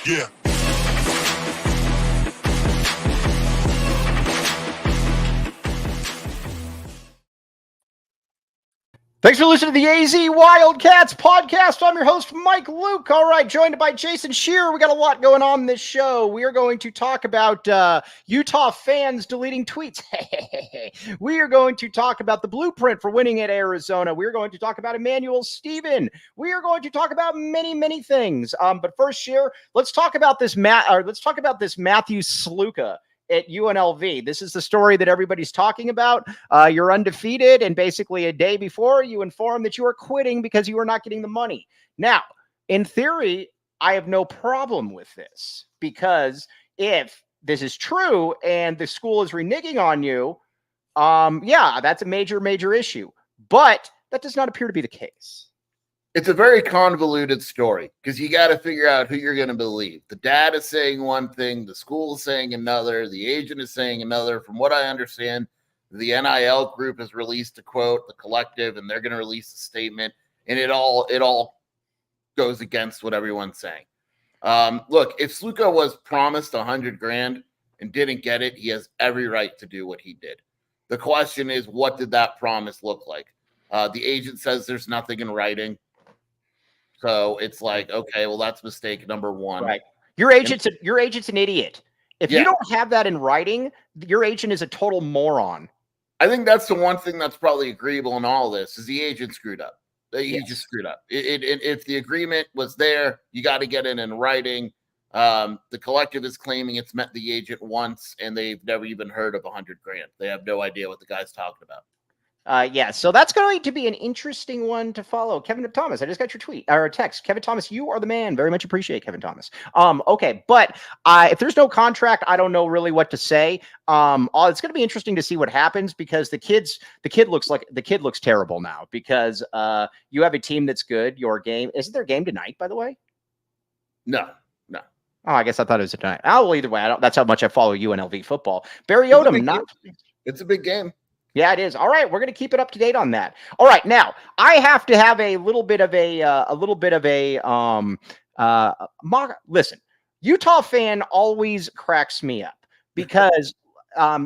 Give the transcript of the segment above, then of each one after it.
Yeah. Thanks for listening to the AZ Wildcats podcast. I'm your host, Mike Luke. All right, joined by Jason Shearer. We got a lot going on in this show. We are going to talk about Utah fans deleting tweets. We are going to talk about the blueprint for winning at Arizona. We are going to talk about Emmanuel Stephen. We are going to talk about many, many things. But first, Shearer, let's talk about this Matthew Sluka at UNLV. This is the story that everybody's talking about. You're undefeated, and basically a day before, you inform that you are quitting because you are not getting the money. Now, in theory, I have no problem with this, because if this is true and the school is reneging on you, yeah, that's a major, major issue. But that does not appear to be the case. It's a very convoluted story because you got to figure out who you're going to believe. The dad is saying one thing, the school is saying another, the agent is saying another. From what I understand, the NIL group has released a quote, the collective, and they're going to release a statement, and it all goes against what everyone's saying. Look, if Sluka was promised $100,000 and didn't get it, he has every right to do what he did. The question is, what did that promise look like? The agent says there's nothing in writing. So it's like, okay, well, that's mistake number one. Right. Your agent's an idiot. If you don't have that in writing, your agent is a total moron. I think that's the one thing that's probably agreeable in all this is the agent screwed up. He just screwed up. If the agreement was there, you got to get it in writing. The collective is claiming it's met the agent once, and they've never even heard of $100,000. They have no idea what the guy's talking about. Yeah, so that's going to be an interesting one to follow. Kevin Thomas, I just got your tweet or text. Kevin Thomas, you are the man. Very much appreciate Kevin Thomas. Okay, but if there's no contract, I don't know really what to say. It's going to be interesting to see what happens, because the kid looks terrible now, because you have a team that's good. Your game, isn't there a game tonight, by the way? No. Oh, I guess I thought it was tonight. Oh, well, either way, that's how much I follow UNLV football. Barry Odom, it's a big game. Yeah, it is. All right, we're going to keep it up to date on that. All right, now I have to have a little bit of a listen. Utah fan always cracks me up, because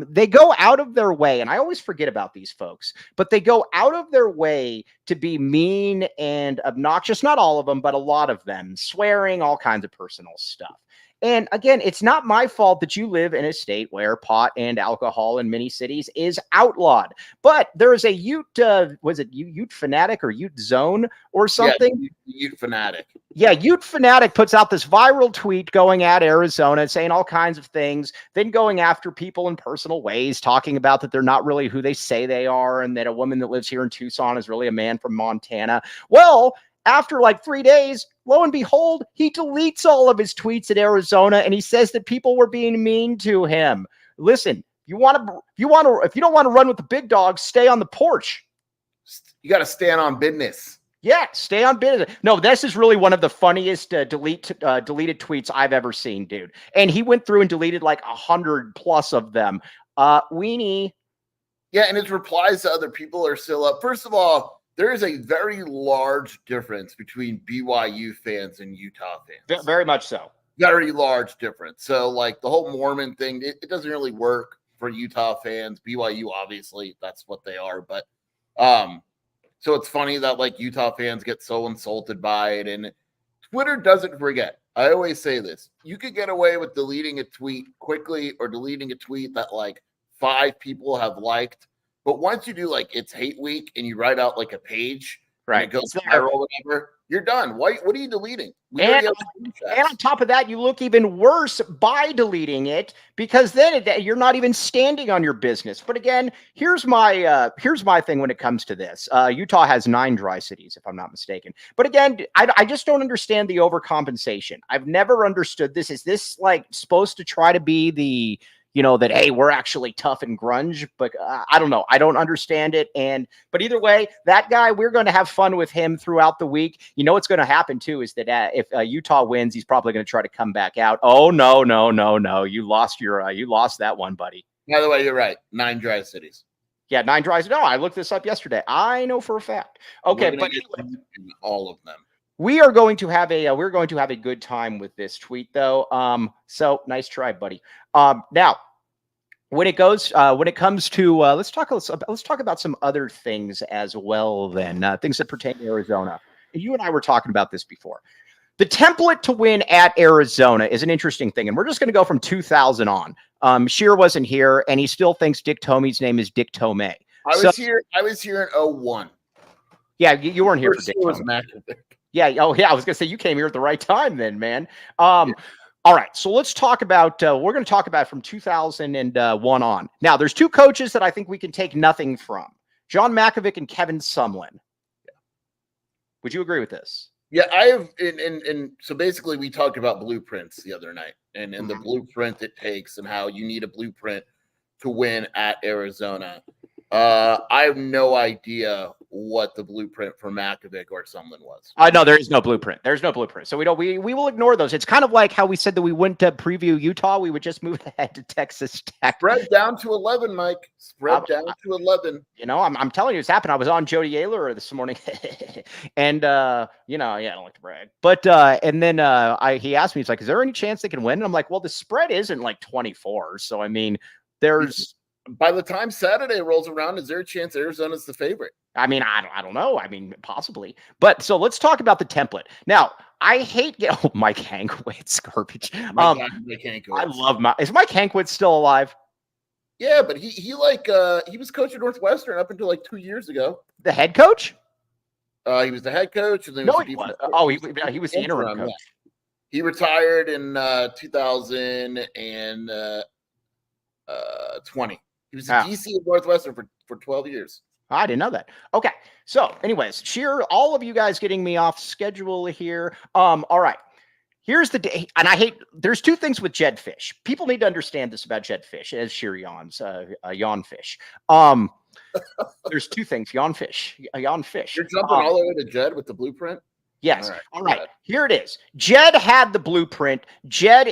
they go out of their way, and I always forget about these folks, but they go out of their way to be mean and obnoxious. Not all of them, but a lot of them, swearing, all kinds of personal stuff. And again, it's not my fault that you live in a state where pot and alcohol in many cities is outlawed. But there is a Ute, was it Ute Fanatic or Ute Zone or something? Yeah, Ute Fanatic. Yeah, Ute Fanatic puts out this viral tweet going at Arizona, saying all kinds of things, then going after people in personal ways, talking about that they're not really who they say they are, and that a woman that lives here in Tucson is really a man from Montana. Well, after like 3 days, lo and behold, he deletes all of his tweets at Arizona, and he says that people were being mean to him. Listen, if you don't want to run with the big dogs, stay on the porch. You got to stand on business. Yeah, stay on business. No, this is really one of the funniest deleted tweets I've ever seen, dude. And he went through and deleted like 100+ of them. Weenie. Yeah, and his replies to other people are still up. First of all, there is a very large difference between BYU fans and Utah fans. Very much so. Very large difference. So, like, the whole Mormon thing, it doesn't really work for Utah fans. BYU, obviously, that's what they are. But so it's funny that, like, Utah fans get so insulted by it. And Twitter doesn't forget. I always say this. You could get away with deleting a tweet quickly or deleting a tweet that, like, 5 people have liked. But once you do, like, it's hate week and you write out like a page, Right. and it goes viral or whatever, you're done. What are you deleting? And on top of that, you look even worse by deleting it, because then you're not even standing on your business. But again, here's my thing when it comes to this. Utah has 9 dry cities, if I'm not mistaken. But again, I just don't understand the overcompensation. I've never understood this. Is this like supposed to try to be the, that, hey, we're actually tough and grunge, but I don't know. I don't understand it. But either way, that guy, we're going to have fun with him throughout the week. You know what's going to happen too is that if Utah wins, he's probably going to try to come back out. Oh no, you lost that one, buddy. By the way, you're right. 9 dry cities. Yeah, 9 dry. No, I looked this up yesterday. I know for a fact. Okay, but anyway, all of them. We are going to have a good time with this tweet though. So nice try, buddy. Now, when it comes to let's talk about some other things as well. Then things that pertain to Arizona. And you and I were talking about this before. The template to win at Arizona is an interesting thing, and we're just going to go from 2000 on. Shear wasn't here, and he still thinks Dick Tomey's name is Dick Tomey. I was here in 01. Yeah, you weren't here for Dick Tomey. Yeah. Oh, yeah. I was going to say you came here at the right time then, man. Yeah. All right. So let's talk about, we're going to talk about from 2001 on. Now, there's 2 coaches that I think we can take nothing from: John Mackovic and Kevin Sumlin. Yeah. Would you agree with this? Yeah, I have. And so basically we talked about blueprints the other night and the blueprint it takes and how you need a blueprint to win at Arizona. I have no idea what the blueprint for Mackovic or Sumlin was. No, there is no blueprint. There's no blueprint. So we will ignore those. It's kind of like how we said that we wouldn't preview Utah. We would just move ahead to Texas Tech. Spread down to 11, Mike. Spread down to 11. I'm telling you, it's happened. I was on Jody Ayler this morning, and I don't like to brag, but and then he asked me, he's like, "Is there any chance they can win?" And I'm like, "Well, the spread isn't like 24, so I mean, there's." By the time Saturday rolls around, is there a chance Arizona's the favorite? I mean, I don't know. I mean, possibly. But so let's talk about the template. Now, I hate Mike Hankwitz garbage. Mike Hankwitz. I love is Mike Hankwitz still alive? Yeah, but he was coach at Northwestern up until like 2 years ago. The head coach? He was the head coach, and then he was. Oh, he was the interim coach. Yeah. He retired in 2020. He was the DC of Northwestern for 12 years. I didn't know that. Okay. So anyways, Sheer, all of you guys getting me off schedule here. All right. Here's the day. And there's 2 things with Jedd Fisch. People need to understand this about Jedd Fisch, as Sheer yawns, yawn fish. There's 2 things, yawn fish. Yawn fish. You're jumping all the way to Jedd with the blueprint? Yes. All right. Here it is. Jedd had the blueprint. Jedd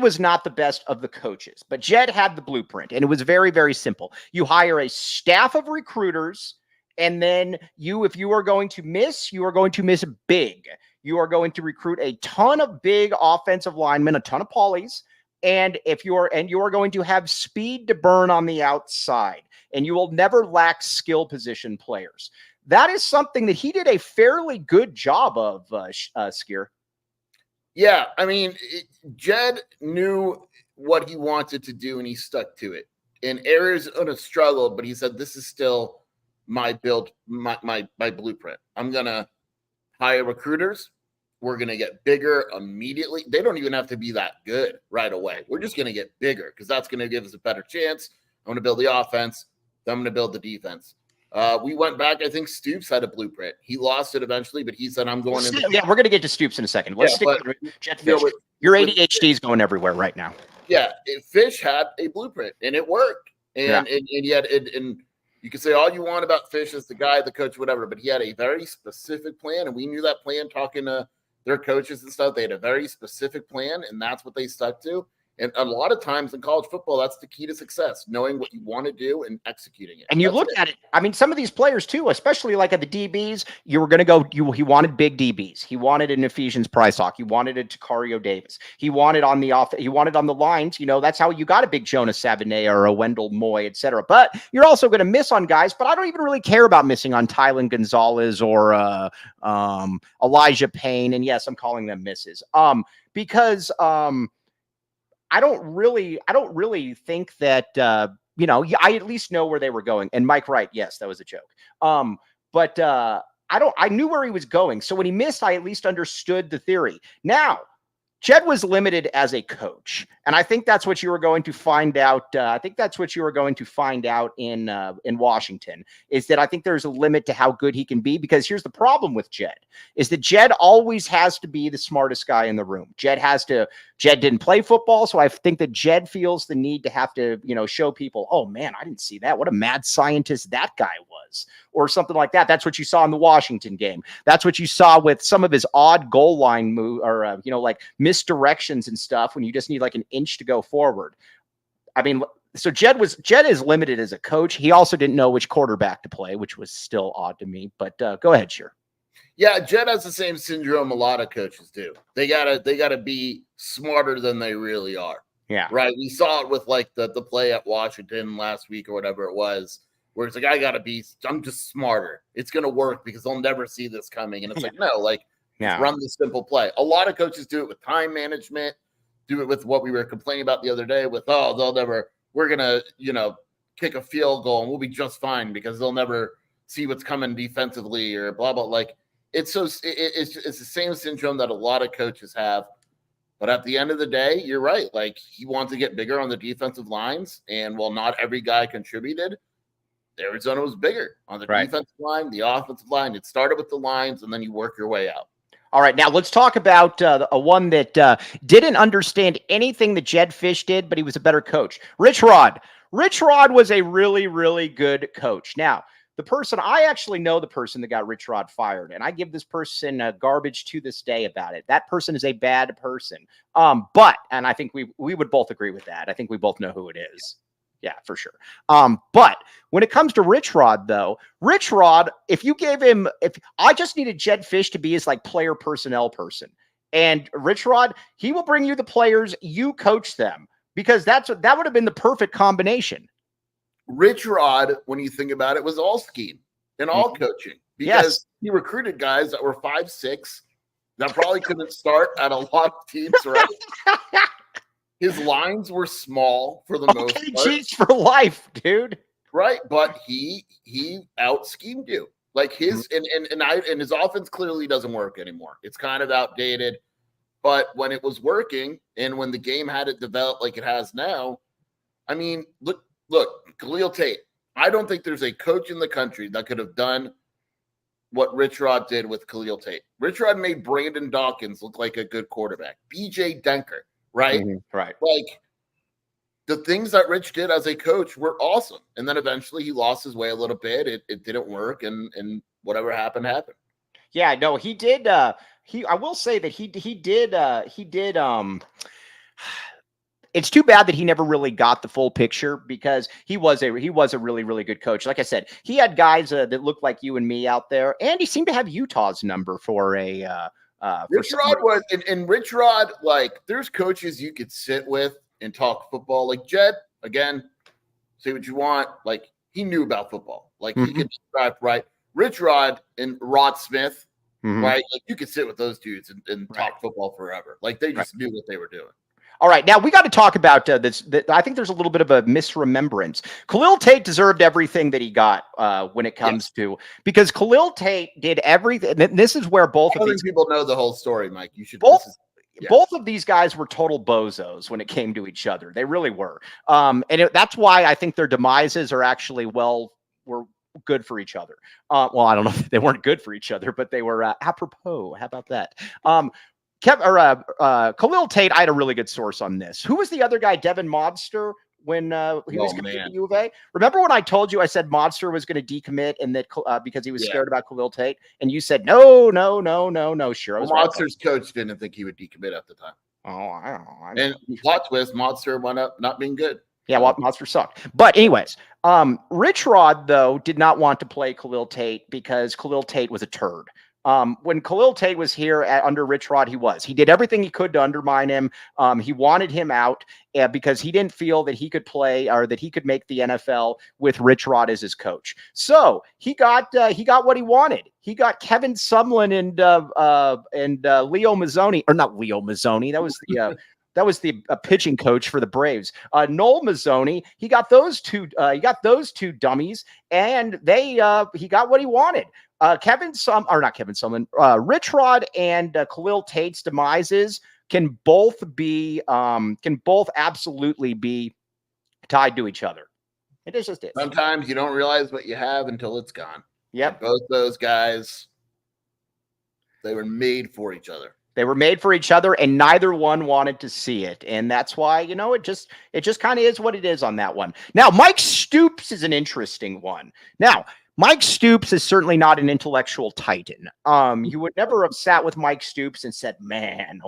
was not the best of the coaches, but Jedd had the blueprint, and it was very, very simple. You hire a staff of recruiters, and then if you are going to miss, you are going to miss big. You are going to recruit a ton of big offensive linemen, a ton of polys, and you are going to have speed to burn on the outside, and you will never lack skill position players. That is something that he did a fairly good job of, Skier. Yeah, I mean, Jedd knew what he wanted to do, and he stuck to it. And Arizona struggled, but he said, "This is still my build, my blueprint. I'm gonna hire recruiters. We're gonna get bigger immediately. They don't even have to be that good right away. We're just gonna get bigger because that's gonna give us a better chance. I'm gonna build the offense. Then I'm gonna build the defense." We went back. I think Stoops had a blueprint. He lost it eventually, but he said, "I'm going in." Yeah, we're going to get to Stoops in a second. Let's stick with Jedd Fisch. Your ADHD is going everywhere right now. Yeah, Fisch had a blueprint, and it worked. And yet, you can say all you want about Fisch as the guy, the coach, whatever, but he had a very specific plan, and we knew that plan talking to their coaches and stuff. They had a very specific plan, and that's what they stuck to. And a lot of times in college football, that's the key to success, knowing what you want to do and executing it. And you look at it. I mean, some of these players too, especially like at the DBs, you were going to go, he wanted big DBs. He wanted an Ephesians Prysock. He wanted a Takario Davis. He wanted on the lines. That's how you got a big Jonas Savigny or a Wendell Moy, etc. But you're also going to miss on guys, but I don't even really care about missing on Tylen Gonzalez or Elijah Payne. And yes, I'm calling them misses. Because I don't really think that I at least know where they were going. And Mike Wright, yes, that was a joke. But I knew where he was going. So when he missed, I at least understood the theory. Now, Jedd was limited as a coach, and I think that's what you were going to find out. I think that's what you were going to find out in Washington, is that I think there's a limit to how good he can be, because here's the problem with Jedd, is that Jedd always has to be the smartest guy in the room. Jedd didn't play football, so I think that Jedd feels the need to have to, show people, oh man, I didn't see that. What a mad scientist that guy was, or something like that. That's what you saw in the Washington game. That's what you saw with some of his odd goal line move, or like misdirections and stuff when you just need like an inch to go forward. I mean, so Jedd is limited as a coach. He also didn't know which quarterback to play, which was still odd to me. But go ahead, sure. Yeah, Jedd has the same syndrome a lot of coaches do. They gotta be smarter than they really are. Yeah. Right. We saw it with like the play at Washington last week or whatever it was, where it's like, I'm just smarter. It's gonna work because they'll never see this coming. And it's like, no, like run the simple play. A lot of coaches do it with time management, do it with what we were complaining about the other day with, we're gonna, kick a field goal and we'll be just fine because they'll never see what's coming defensively or blah blah. Like it's the same syndrome that a lot of coaches have. But at the end of the day, you're right. Like, he wants to get bigger on the defensive lines, and while not every guy contributed, Arizona was bigger on the defensive line, the offensive line. It started with the lines, and then you work your way out. All right, now let's talk about a one that didn't understand anything that Jedd Fisch did, but he was a better coach. Rich Rod. Rich Rod was a really, really good coach. Now, I actually know the person that got Rich Rod fired, and I give this person garbage to this day about it. That person is a bad person. And I think we would both agree with that. I think we both know who it is. Yeah, for sure. But when it comes to Rich Rod, though, Rich Rod, if I just needed Jedd Fisch to be his like player personnel person, and Rich Rod, he will bring you the players, you coach them, because that would have been the perfect combination. Rich Rod, when you think about it, was all scheme and all coaching, because he recruited guys that were 5'6", that probably couldn't start at a lot of teams, right? His lines were small for the most part. Cheats for life, dude. Right, but he out schemed you. Like his and his offense clearly doesn't work anymore. It's kind of outdated. But when it was working and when the game had it developed like it has now, I mean, look, Khalil Tate. I don't think there's a coach in the country that could have done what Rich Rod did with Khalil Tate. Rich Rod made Brandon Dawkins look like a good quarterback. BJ Denker, right? Right. Like, the things that Rich did as a coach were awesome. And then eventually he lost his way a little bit. It didn't work, and whatever happened. Yeah, no, he did. I will say that he did. It's too bad that he never really got the full picture, because he was a really, really good coach. Like I said, he had guys that looked like you and me out there, and he seemed to have Utah's number for a Rich Rod was, and Rich Rod, like, there's coaches you could sit with and talk football. Like Jedd, again, say what you want. Like, he knew about football. Like, he could describe, right? Rich Rod and Rod Smith, right? Like, you could sit with those dudes and talk football forever. Like, they just knew what they were doing. All right, now we got to talk about this. I think there's a little bit of a misremembrance. Khalil Tate deserved everything that he got when it comes to, because Khalil Tate did everything. And this is where both of these people know the whole story, Mike. You should. Both of these guys were total bozos when it came to each other. They really were. That's why I think their demises are actually were good for each other. Well, I don't know if they weren't good for each other, but they were apropos. How about that? Khalil Tate, I had a really good source on this. Who was the other guy? Devin Modster, when he was committed to U of A. Remember when I told you I said Modster was going to decommit, and that because he was scared about Khalil Tate, and you said no. Sure, Modster's coach didn't think he would decommit at the time. Oh, I don't know. And plot twist, Modster wound up not being good. Yeah, well, Modster sucked. But anyways, Rich Rod, though, did not want to play Khalil Tate because Khalil Tate was a turd. When Khalil Tate was here under Rich Rod, he did everything he could to undermine him. He wanted him out because he didn't feel that he could play or that he could make the NFL with Rich Rod as his coach. So he got what he wanted. He got Kevin Sumlin and Leo Mazzoni, or not Leo Mazzoni. That That was the pitching coach for the Braves. Noel Mazzoni, he got those two dummies, and he got what he wanted. Rich Rod and Khalil Tate's demises can both absolutely be tied to each other. It is just it. Sometimes you don't realize what you have until it's gone. Yep. And both those guys, they were made for each other. They were made for each other, and neither one wanted to see it. And that's why, it just kind of is what it is on that one. Now, Mike Stoops is an interesting one. Now, Mike Stoops is certainly not an intellectual titan. You would never have sat with Mike Stoops and said, man,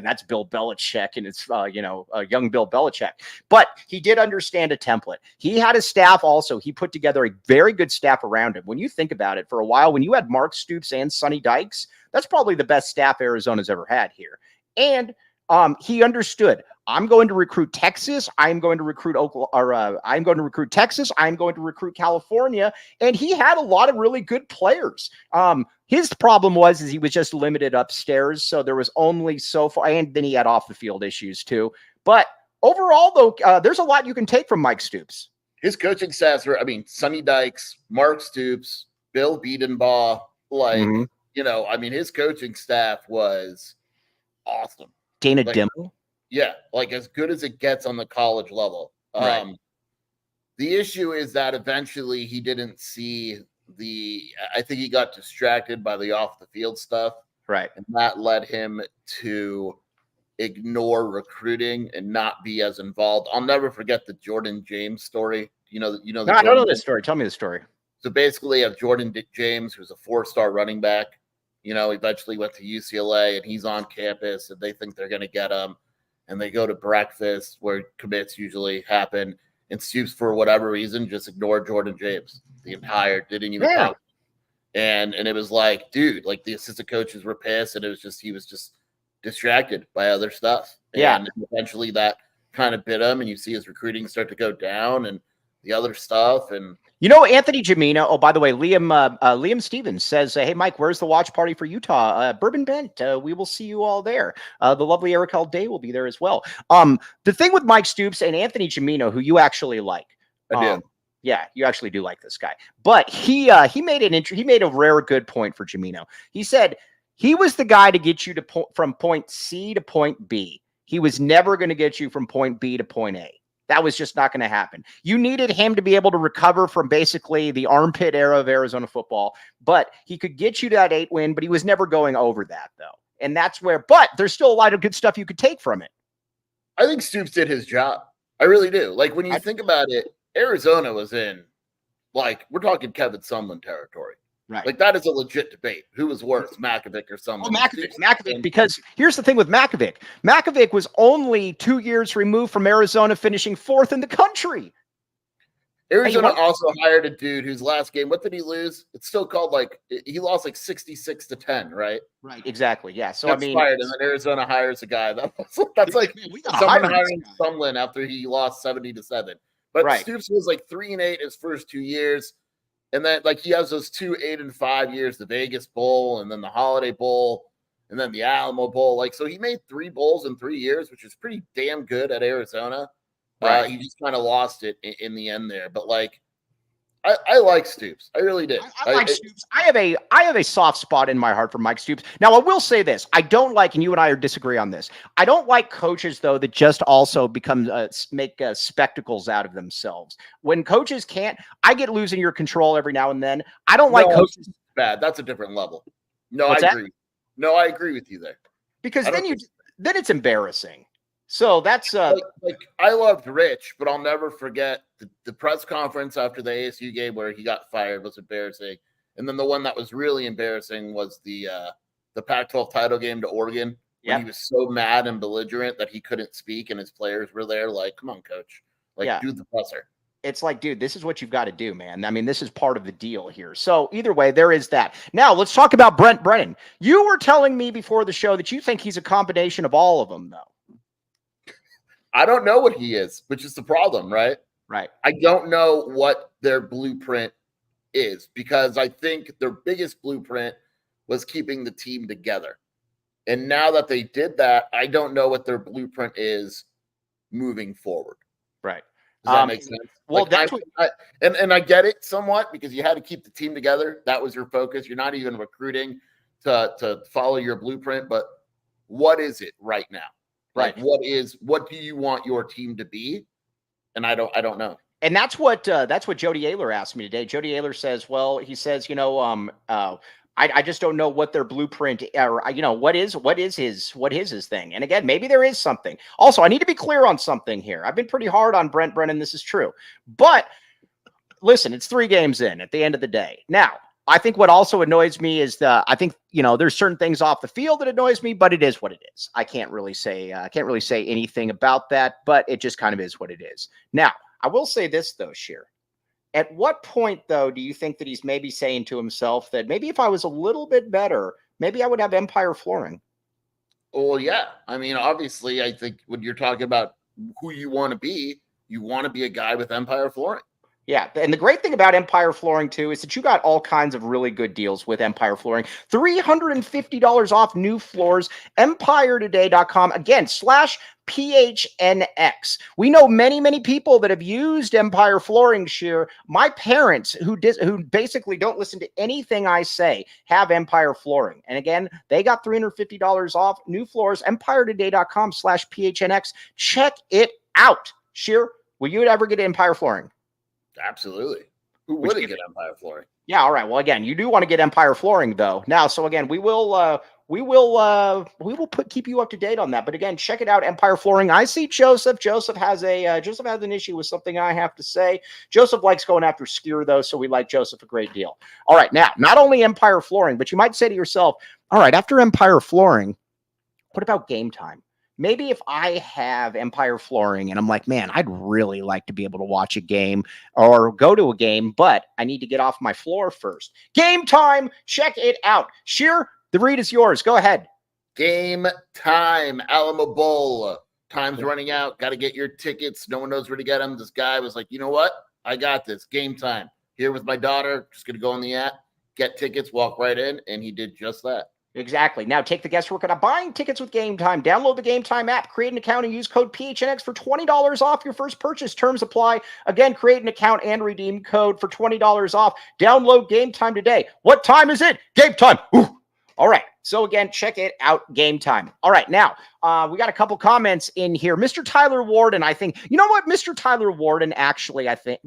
that's Bill Belichick, and it's, young Bill Belichick. But he did understand a template. He had a staff also. He put together a very good staff around him. When you think about it, for a while, when you had Mark Stoops and Sonny Dykes, that's probably the best staff Arizona's ever had here. And he understood, I'm going to recruit Texas. I'm going to recruit Oklahoma, I'm going to recruit Texas. I'm going to recruit California. And he had a lot of really good players. His problem is he was just limited upstairs. So there was only so far. And then he had off the field issues too. But overall, though, there's a lot you can take from Mike Stoops. His coaching staffs were, Sonny Dykes, Mark Stoops, Bill Biedenbaugh, his coaching staff was awesome. Dana Dimel. Yeah, as good as it gets on the college level. Right. The issue is that eventually he didn't see I think he got distracted by the off the field stuff. Right. And that led him to ignore recruiting and not be as involved. I'll never forget the Jordan James story. I don't know this story. Tell me the story. So basically, you have Jordan James, who's a 4-star running back. Eventually went to UCLA, and he's on campus, and they think they're going to get him. And they go to breakfast where commits usually happen. And Stoops, for whatever reason, just ignored Jordan James didn't even talk. And it was like, dude, the assistant coaches were pissed, and he was just distracted by other stuff. Yeah. And eventually that kind of bit him, and you see his recruiting start to go down and the other stuff. And Anthony Gimino. Oh, by the way, Liam Stevens says, hey, Mike, where's the watch party for Utah? Bourbon Bent. We will see you all there. The lovely Erika Day will be there as well. The thing with Mike Stoops and Anthony Gimino, who you actually like. I do. Yeah, you actually do like this guy. But he made a rare good point for Gimino. He said he was the guy to get you from point C to point B. He was never going to get you from point B to point A. That was just not going to happen. You needed him to be able to recover from basically the armpit era of Arizona football, but he could get you to that 8-win, but he was never going over that, though. And that's but there's still a lot of good stuff you could take from it. I think Stoops did his job. I really do. When you think about it, Arizona was in, we're talking Kevin Sumlin territory. Right. That is a legit debate. Who was worse, Makovic or Sumlin? Makovic, because here's the thing with Makovic. Makovic was only 2 years removed from Arizona finishing 4th in the country. Arizona also hired a dude whose last game, what did he lose? It's still called he lost 66-10, right? Right, exactly. Yeah. So That's fired, and then Arizona hires a guy. That's like someone hiring Sumlin after he lost 70-7. But Stoops was 3-8 his first 2 years. And then he has those 2 8-5 years, the Vegas Bowl and then the Holiday Bowl and then the Alamo Bowl. So he made 3 bowls in 3 years, which is pretty damn good at Arizona. Right. He just kind of lost it in the end there. But I like Stoops. I really did. I like Stoops. I have a soft spot in my heart for Mike Stoops. Now, I will say this. I don't like, and you and I disagree on this, I don't like coaches, though, that just also make spectacles out of themselves. When coaches can't, I get losing your control every now and then. I don't like coaches. Bad. That's a different level. No, What's I agree. No, I agree with you there. Because then it's embarrassing. So that's I loved Rich, but I'll never forget the press conference after the ASU game where he got fired was embarrassing. And then the one that was really embarrassing was the Pac-12 title game to Oregon. When he was so mad and belligerent that he couldn't speak and his players were there come on, coach. Do the presser. It's dude, this is what you've got to do, man. I mean, this is part of the deal here. So either way, there is that. Now let's talk about Brent Brennan. You were telling me before the show that you think he's a combination of all of them, though. I don't know what he is, which is the problem, right? Right. I don't know what their blueprint is because I think their biggest blueprint was keeping the team together. And now that they did that, I don't know what their blueprint is moving forward. Right. Does that make sense? Well, Like, that's and I get it somewhat because you had to keep the team together. That was your focus. You're not even recruiting to follow your blueprint, but what is it right now? Like, right. what do you want your team to be? And I don't know. And that's what Jody Ayler asked me today. Jody Ayler says, well, he says, I just don't know what their blueprint or, what is his thing. And again, maybe there is something. Also, I need to be clear on something here. I've been pretty hard on Brent Brennan. This is true, but listen, it's 3 games in at the end of the day. Now, I think what also annoys me is I think, there's certain things off the field that annoys me, but it is what it is. I can't really say anything about that, but it just kind of is what it is. Now, I will say this though, Sheer. At what point though, do you think that he's maybe saying to himself that maybe if I was a little bit better, maybe I would have Empire Flooring? Well, yeah. I mean, obviously, I think when you're talking about who you want to be a guy with Empire Flooring. Yeah, and the great thing about Empire Flooring, too, is that you got all kinds of really good deals with Empire Flooring. $350 off new floors, EmpireToday.com. Again, /PHNX. We know many, many people that have used Empire Flooring, Sheer. My parents, who basically don't listen to anything I say, have Empire Flooring. And again, they got $350 off new floors, EmpireToday.com /PHNX. Check it out. Sheer, will you ever get Empire Flooring? Absolutely. Who wouldn't get Empire Flooring? Yeah. All right. Well, again, you do want to get Empire Flooring though. Now, so again, we will keep you up to date on that. But again, check it out, Empire Flooring. I see Joseph. Joseph has an issue with something I have to say. Joseph likes going after Skewer though, so we like Joseph a great deal. All right. Now, not only Empire Flooring, but you might say to yourself, all right, after Empire Flooring, what about Game Time? Maybe if I have Empire Flooring and I'm like, man, I'd really like to be able to watch a game or go to a game, but I need to get off my floor first. Game Time. Check it out. Sheer, the read is yours. Go ahead. Game Time. Alamo Bowl. Time's running out. Got to get your tickets. No one knows where to get them. This guy was like, you know what? I got this. Game Time. Here with my daughter. Just going to go on the app, get tickets, walk right in. And he did just that. Exactly. Now take the guesswork out of buying tickets with Game Time. Download the Game Time app, create an account, and use code PHNX for $20 off your first purchase. Terms apply. Again, create an account and redeem code for $20 off. Download Game Time today. What time is it? Game Time. Ooh. All right. So again, check it out. Game Time. All right. Now, we got a couple comments in here. Mr. Tyler Warden, I think, you know what? Mr. Tyler Warden, actually, Mr.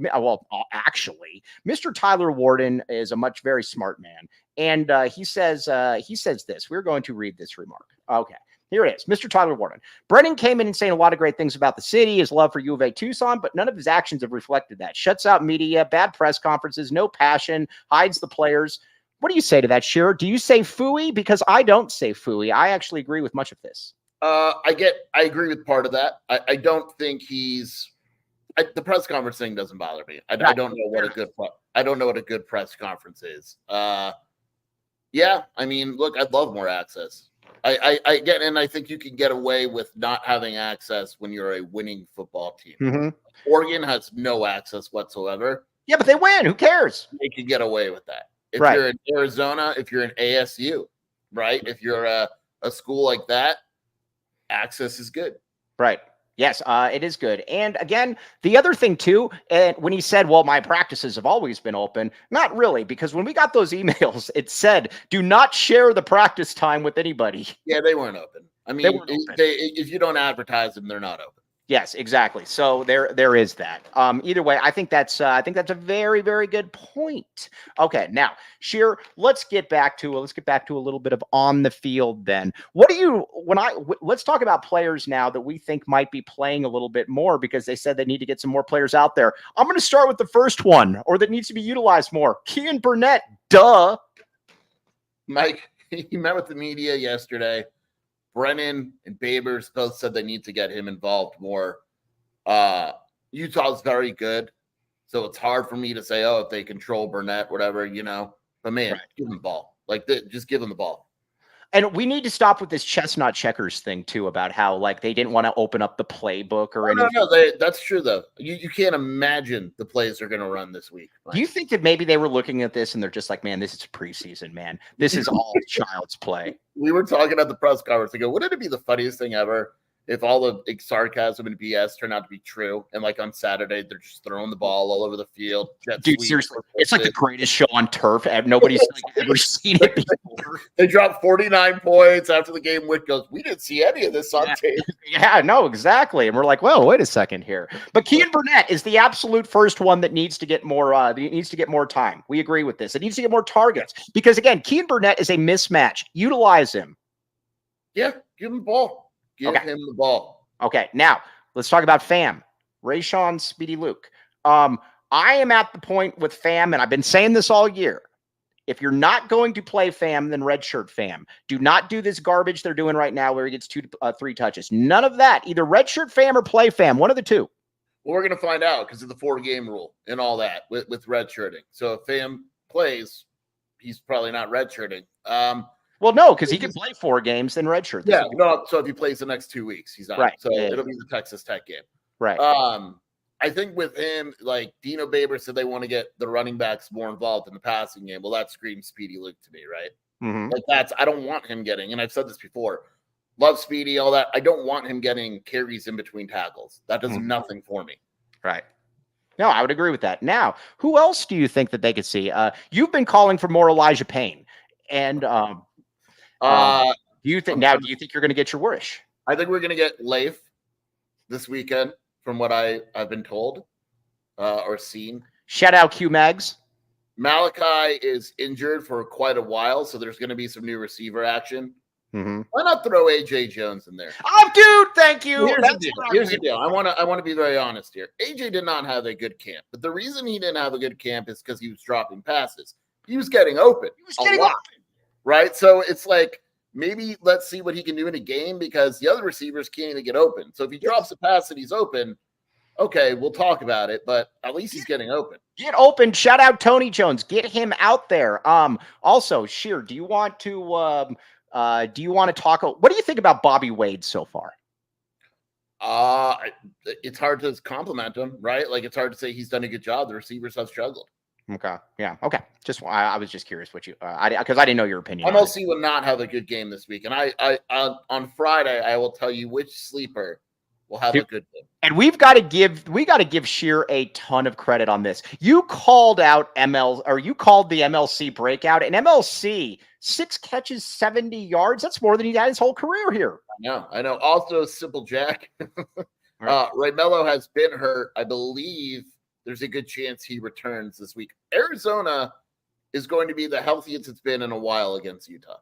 Tyler Warden is a very smart man. And he says this. We're going to read this remark. Okay. Here it is. Mr. Tyler Warden. Brennan came in and saying a lot of great things about the city, his love for U of A Tucson, but none of his actions have reflected that. Shuts out media, bad press conferences, no passion, hides the players. What do you say to that, Shearer? Do you say phooey? Because I don't say phooey. I actually agree with much of this. I agree with part of that. I don't think the press conference thing doesn't bother me. I don't know what a good press conference is. Yeah, I mean, look, I'd love more access. I get, and I think you can get away with not having access when you're a winning football team. Mm-hmm. Oregon has no access whatsoever. Yeah, but they win. Who cares? They can get away with that. If you're in Arizona, if you're in ASU, right? If you're a school like that, access is good. Right. Yes, it is good. And again, the other thing too, and when he said, well, my practices have always been open, not really, because when we got those emails, it said, do not share the practice time with anybody. Yeah, they weren't open. I mean, if you don't advertise them, they're not open. Yes, exactly. So there is that. Either way, I think that's a very, very good point. Okay, now, Sheer, let's get back to a little bit of on the field then. Let's talk about players now that we think might be playing a little bit more because they said they need to get some more players out there. I'm going to start with the first one, or that needs to be utilized more. Kean Burnett, duh. Mike, he met with the media yesterday. Brennan and Babers both said they need to get him involved more. Utah's very good, so it's hard for me to say, oh, if they control Burnett, whatever, But man, Give him the ball. Just give him the ball. And we need to stop with this chestnut checkers thing too, about how like they didn't want to open up the playbook or anything. No, that's true though. You can't imagine the plays they're going to run this week. Do you think that maybe they were looking at this and they're just like, man, this is preseason, man. This is all child's play. We were talking at the press conference. I go, wouldn't it be the funniest thing ever if all the sarcasm and BS turned out to be true? And like on Saturday, they're just throwing the ball all over the field. Dude, seriously, it's like the greatest show on turf. Nobody's like ever seen it before. They dropped 49 points after the game. Witt goes, we didn't see any of this on tape. Yeah, no, exactly. And we're like, well, wait a second here. But Kean Burnett is the absolute first one that needs to get more. Needs to get more time. We agree with this. It needs to get more targets because again, Kean Burnett is a mismatch. Utilize him. Yeah, give him the ball. Give him the ball. Okay, now let's talk about Fam. Rayshon Speedy Luke. I am at the point with Fam, and I've been saying this all year. If you're not going to play Fam, then redshirt Fam. Do not do this garbage they're doing right now where he gets 3 touches. None of that. Either redshirt Fam or play Fam. One of the two. Well, we're going to find out because of the 4-game rule and all that with redshirting. So if Fam plays, he's probably not redshirting. Well, no, because he can play 4 games in redshirt. Yeah, no. So if he plays the next 2 weeks, he's not. Right. So it'll be the Texas Tech game. Right. I think with him, like Dino Babers said, they want to get the running backs more involved in the passing game. Well, that screams Speedy Luke to me, right? Mm-hmm. Like I don't want him getting, and I've said this before, love Speedy, all that. I don't want him getting carries in between tackles. That does nothing for me. Right. No, I would agree with that. Now, who else do you think that they could see? You've been calling for more Elijah Payne, and do you think you're going to get your wish? I think we're going to get Leif this weekend, from what I've been told or seen. Shout out Q Mags. Malachi is injured for quite a while, so there's going to be some new receiver action. Mm-hmm. Why not throw AJ Jones in there? Oh, dude, thank you. Here's the deal. I want to be very honest here. AJ did not have a good camp, but the reason he didn't have a good camp is because he was dropping passes. He was getting open. Right? So it's like, maybe let's see what he can do in a game because the other receivers can't even get open. So if he drops a pass and he's open, okay, we'll talk about it, but at least he's getting open. Get open. Shout out Tony Jones. Get him out there. Also, Sheer, do you want to talk? What do you think about Bobby Wade so far? It's hard to compliment him, right? Like it's hard to say he's done a good job. The receivers have struggled. Okay. Yeah. Okay. I was just curious what you, because I didn't know your opinion. MLC will not have a good game this week, and I on Friday I will tell you which sleeper will have a good game. And we got to give Sheer a ton of credit on this. You called out you called the MLC breakout, and MLC 6 catches, 70 yards. That's more than he had his whole career here. I know. Also, Simple Jack. Ray Mello has been hurt, I believe. There's a good chance he returns this week. Arizona is going to be the healthiest it's been in a while against Utah.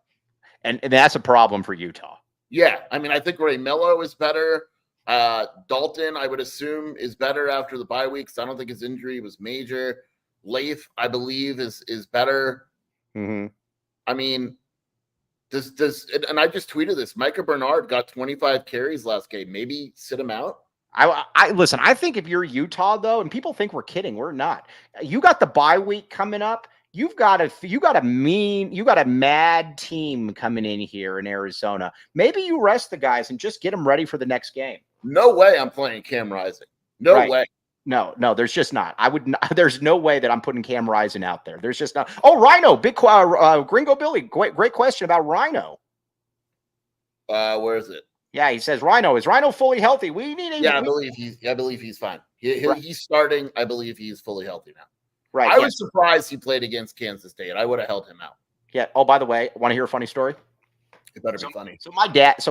And that's a problem for Utah. Yeah. I mean, I think Ray Mello is better. Dalton, I would assume, is better after the bye weeks. I don't think his injury was major. Leif, I believe, is better. Mm-hmm. I mean, and I just tweeted this. Micah Bernard got 25 carries last game. Maybe sit him out. I listen, I think if you're Utah though, and people think we're kidding, we're not. You got the bye week coming up. You got a mad team coming in here in Arizona. Maybe you rest the guys and just get them ready for the next game. No way I'm playing Cam Rising. No way. No, there's just not. There's no way that I'm putting Cam Rising out there. There's just not. Oh, Rhino, big Gringo Billy. Great question about Rhino. Where is it? Yeah, he says Rhino. Is Rhino fully healthy? We need a. Yeah, I believe he's fine. He's starting. I believe he's fully healthy now. Right. I was surprised he played against Kansas State. I would have held him out. Yeah. Oh, by the way, want to hear a funny story? It better be funny. So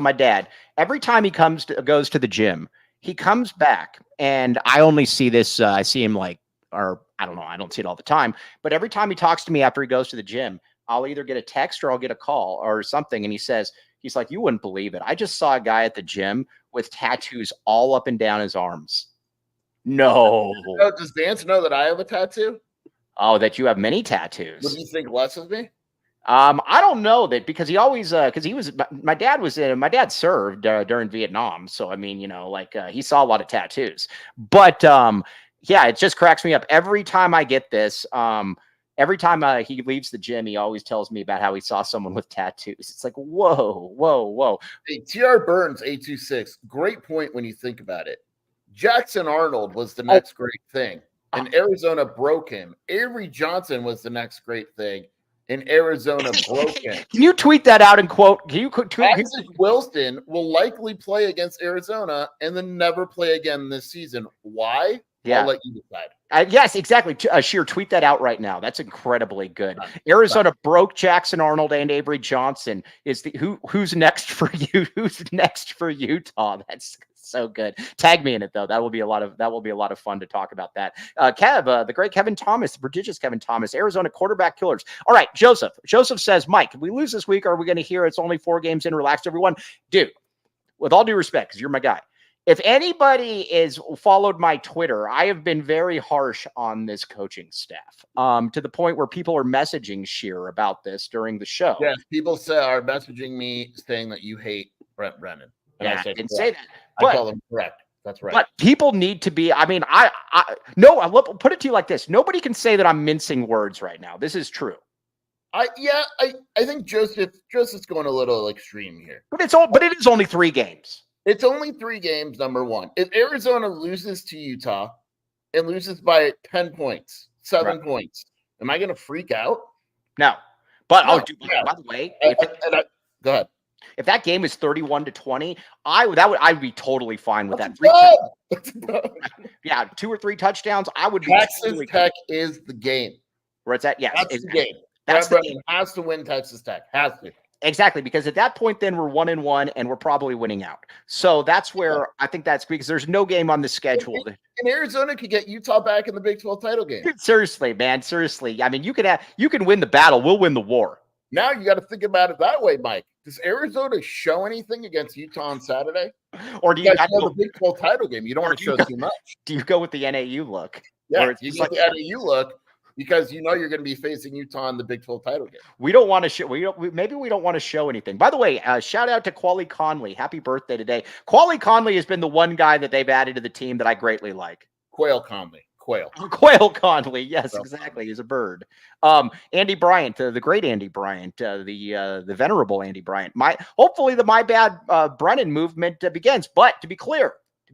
my dad, every time he goes to the gym, he comes back, and I only see this. I see him I don't know. I don't see it all the time, but every time he talks to me after he goes to the gym, I'll either get a text or I'll get a call or something, and he says. He's like, you wouldn't believe it. I just saw a guy at the gym with tattoos all up and down his arms. No. Does Vance know that I have a tattoo? Oh, that you have many tattoos. Would you think less of me? I don't know that because he always, my dad served during Vietnam. So, I mean, he saw a lot of tattoos, but yeah, it just cracks me up every time I get this. Every time he leaves the gym, he always tells me about how he saw someone with tattoos. It's like, whoa, whoa, whoa. Hey, TR Burns, 826. Great point when you think about it. Jackson Arnold was the next great thing, and Arizona broke him. Avery Johnson was the next great thing, and Arizona broke him. Can you tweet that out and quote? Can you tweet? Isaac Wilson will likely play against Arizona and then never play again this season. Why? Yeah. I'll let you decide. Yes, exactly. Sheer, tweet that out right now. That's incredibly good. Arizona broke Jackson Arnold and Avery Johnson. Is the who's next for you? Who's next for Utah? That's so good. Tag me in it though. That will be a lot of fun to talk about that. The great Kevin Thomas, the prodigious Kevin Thomas, Arizona quarterback killers. All right, Joseph. Joseph says, Mike, if we lose this week, are we going to hear it's only 4 games in? Relax, everyone. Dude, with all due respect, because you're my guy. If anybody is followed my Twitter, I have been very harsh on this coaching staff, to the point where people are messaging Sheer about this during the show. Yes, people are messaging me saying that you hate Brent Brennan. And yeah, I didn't say that. I call them correct. That's right. But people need to be. I mean, I'll put it to you like this: nobody can say that I'm mincing words right now. This is true. I think Joseph's going a little extreme here. But it is only 3 games. It's only 3 games, number one. If Arizona loses to Utah and loses by 10 points, 7 points, am I going to freak out? No. But No, by the way, go ahead. If that game is 31-20, I'd be totally fine with that. Yeah, 2 or 3 touchdowns. I would be. Texas Tech is the game. Where it's at? Yes, that's the game. That's the game. Has to win Texas Tech. Has to. Exactly, because at that point, then we're 1-1, and we're probably winning out. So that's where I think that's because there's no game on the schedule. And Arizona could get Utah back in the Big 12 title game. Seriously, man. Seriously. I mean, you can win the battle. We'll win the war. Now you got to think about it that way, Mike. Does Arizona show anything against Utah on Saturday? Or do you have the Big 12 title game? You don't want to show too much. Do you go with the NAU look? Yeah, you get the NAU look. Because you know you're going to be facing Utah in the Big 12 title game. We don't want to show. Maybe we don't want to show anything. By the way, shout out to Quali Conley. Happy birthday today. Quali Conley has been the one guy that they've added to the team that I greatly like. Quail Conley. Quail Conley. Yes, exactly. He's a bird. Andy Bryant, the great Andy Bryant, the venerable Andy Bryant. Hopefully the My Bad Brennan movement begins. But to be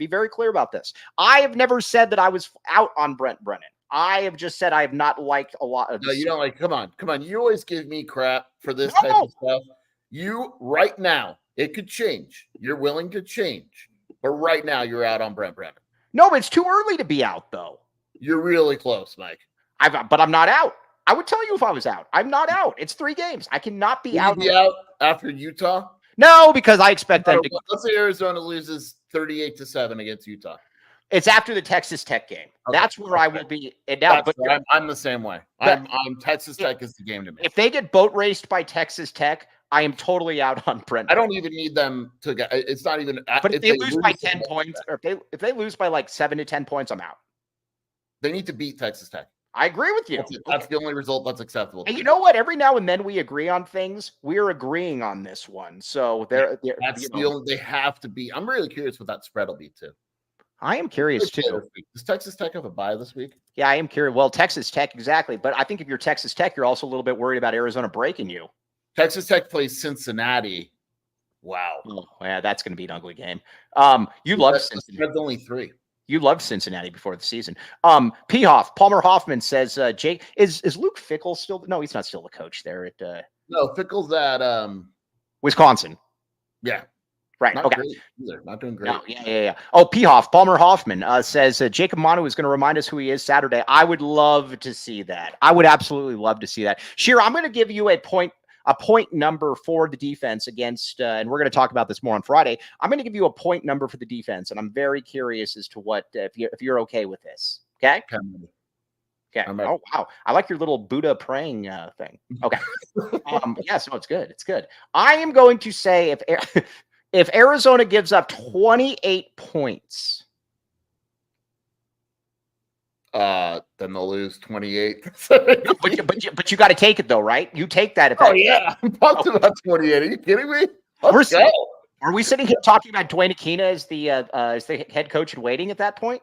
very clear about this, I have never said that I was out on Brent Brennan. I have just said I have not liked a lot of this. No, you don't like. Come on. You always give me crap for this type of stuff. You right now, it could change. You're willing to change, but right now you're out on Brent Brennan. No, it's too early to be out, though. You're really close, Mike. But I'm not out. I would tell you if I was out. I'm not out. It's 3 games. I cannot be out. Will you be out after Utah? No, because I expect them to. Let's say Arizona loses 38-7 against Utah. It's after the Texas Tech game. Okay. That's where I will be. And now, I'm the same way. I'm Texas Tech is the game to me. If they get boat raced by Texas Tech, I am totally out on Brent. I don't even need them to get. It's not even. But if they lose by 10 points, or if they lose by like 7 to 10 points, I'm out. They need to beat Texas Tech. I agree with you. That's the only result that's acceptable. And you know what? Every now and then we agree on things. We're agreeing on this one. So they have to be. I'm really curious what that spread will be too. I am curious too. Does Texas Tech have a bye this week? Yeah, I am curious. Well, Texas Tech, exactly. But I think if you're Texas Tech, you're also a little bit worried about Arizona breaking you. Texas Tech plays Cincinnati. Wow. Oh, yeah, that's going to be an ugly game. You love Cincinnati. That's only 3. You loved Cincinnati before the season. Palmer Hoffman says, Jake, is Luke Fickell still? No, he's not still the coach there at. No, Fickell's at Wisconsin. Yeah. Right. Not great either. Not doing great. No, yeah. Oh, Palmer Hoffman says Jacob Manu is going to remind us who he is Saturday. I would love to see that. I would absolutely love to see that. Sheer, I'm going to give you a point number for the defense against, and we're going to talk about this more on Friday. I'm going to give you a point number for the defense, and I'm very curious as to what if you're okay with this. Okay. Okay. Oh wow, I like your little Buddha praying thing. Okay. Yes, no, it's good. It's good. I am going to say if Arizona gives up 28 points, then they'll lose 28. but you got to take it though, right? You take that. Yeah, I'm pumped about 28. Are you kidding me? Are we sitting here talking about Dwayne Aquina as the head coach in waiting at that point?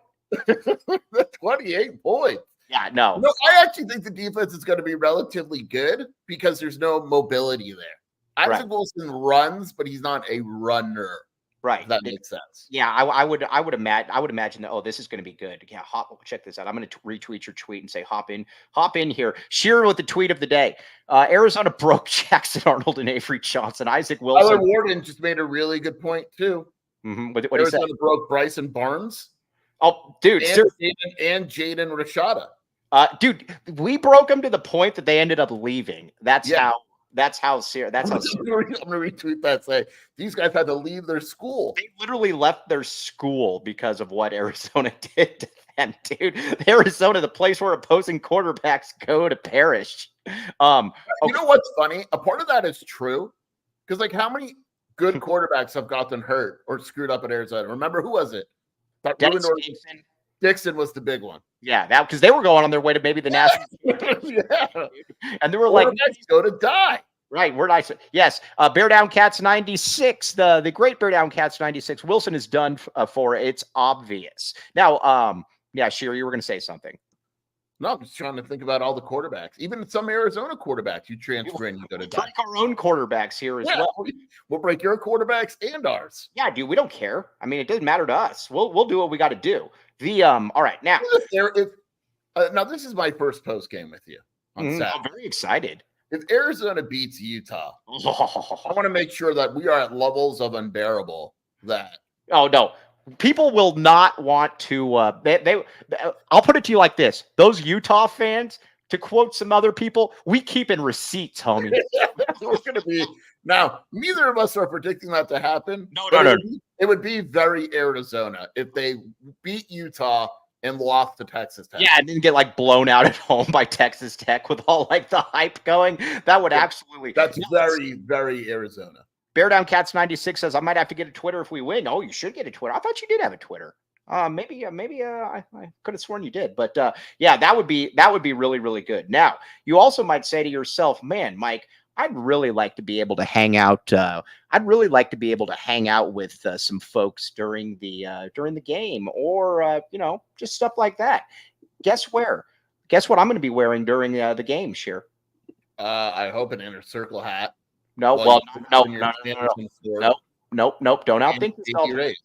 28 points. Yeah, no. No, I actually think the defense is going to be relatively good because there's no mobility there. Isaac Wilson runs, but he's not a runner. Right. If that makes sense. Yeah, I would imagine that. Oh, this is going to be good. Yeah, check this out. I'm going to retweet your tweet and say hop in here. Shearer with the tweet of the day. Arizona broke Jackson Arnold and Avery Johnson. Isaac Wilson. Tyler Warden just made a really good point too. What Arizona broke Bryson Barnes. Oh, dude, and Jaden Rashada. Dude, we broke them to the point that they ended up leaving. That's how serious. I'm gonna retweet that. Say these guys had to leave their school. They literally left their school because of what Arizona did to them, dude. Arizona, the place where opposing quarterbacks go to perish. You know what's funny? A part of that is true because, like, how many good quarterbacks have gotten hurt or screwed up at Arizona? Remember who was it? Dixon was the big one. Yeah, that because they were going on their way to maybe the national. And they were like, go to die. Right, we're nice. Yes, Bear Down Cats 96, the great Bear Down Cats 96. Wilson is done for. It's obvious. Now, yeah, Shearer, you were going to say something. No, I'm just trying to think about all the quarterbacks. Even some Arizona quarterbacks you transfer in, you go to die. Break our own quarterbacks here as well. We'll break your quarterbacks and ours. Yeah, dude, we don't care. I mean, it doesn't matter to us. We'll do what we got to do. All right, now. Now this is my first post game with you on Saturday. I'm very excited. If Arizona beats Utah, I want to make sure that we are at levels of unbearable that. Oh no. People will not want to. I'll put it to you like this: those Utah fans, to quote some other people, we keep in receipts, homie. We're going to be now. Neither of us are predicting that to happen. No. It would be very Arizona if they beat Utah and lost to Texas Tech. Yeah, and didn't get like blown out at home by Texas Tech with all like the hype going. That would absolutely. That's very, very Arizona. Bear Down Cats 96 says I might have to get a Twitter if we win. Oh, you should get a Twitter. I thought you did have a Twitter. Maybe I could have sworn you did, but yeah, that would be really, really good. Now, you also might say to yourself, man, Mike, I'd really like to be able to hang out. I'd really like to be able to hang out with some folks during the game, or just stuff like that. Guess where? Guess what I'm going to be wearing during the game, Sheer? I hope an inner circle hat. No, nope. Don't outthink yourself.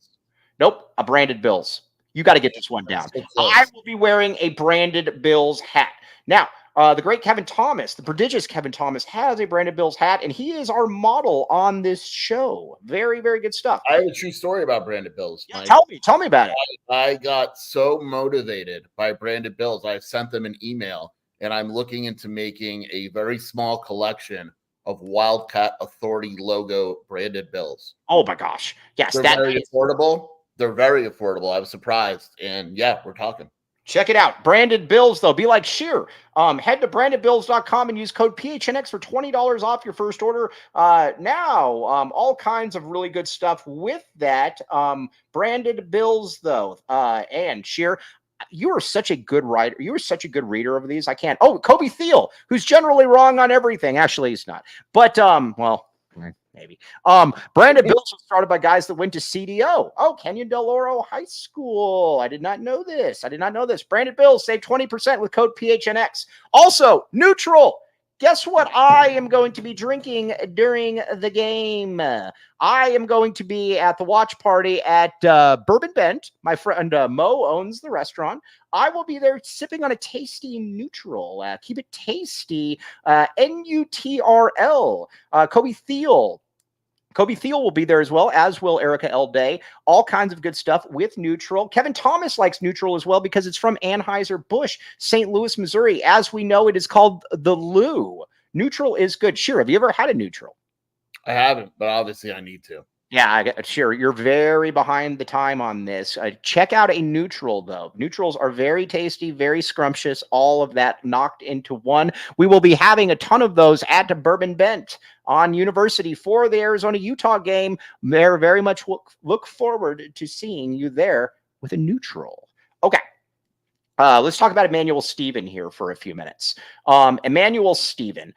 Nope, a branded Bills. You got to get this one down. I will be wearing a branded Bills hat. Now, the great Kevin Thomas, the prodigious Kevin Thomas, has a branded Bills hat, and he is our model on this show. Very, very good stuff. I have a true story about branded Bills. Yeah, tell me about it. I got so motivated by branded Bills. I sent them an email, and I'm looking into making a very small collection of Wildcat Authority logo branded Bills. Oh my gosh. Yes. They're very affordable. They're very affordable. I was surprised. And yeah, we're talking. Check it out. Branded Bills, though. Be like Sheer. Head to brandedbills.com and use code PHNX for $20 off your first order. Now, all kinds of really good stuff with that. Branded Bills, though. And Sheer, you are such a good writer. You are such a good reader of these. I can't. Oh, Kobe Thiel, who's generally wrong on everything. Actually, he's not. But, well, maybe. Branded Bills was started by guys that went to CDO. Oh, Kenyon Del Oro High School. I did not know this. Branded Bills save 20% with code PHNX. Also, NUTRL. Guess what I am going to be drinking during the game? I am going to be at the watch party at Bourbon Bent. My friend Mo owns the restaurant. I will be there sipping on a tasty NUTRL. Keep it tasty. NUTRL. Kobe Thiel will be there as well, as will Erika L. Day. All kinds of good stuff with NUTRL. Kevin Thomas likes NUTRL as well because it's from Anheuser-Busch, St. Louis, Missouri. As we know, it is called the Lou. NUTRL is good. Sure. Have you ever had a NUTRL? I haven't, but obviously I need to. Yeah, sure. You're very behind the time on this. Check out a NUTRL, though. NUTRLs are very tasty, very scrumptious, all of that knocked into one. We will be having a ton of those at Bourbon Bent on University for the Arizona-Utah game. They're very much look forward to seeing you there with a NUTRL. Okay. Let's talk about Emmanuel Stephen here for a few minutes. Emmanuel Stephen.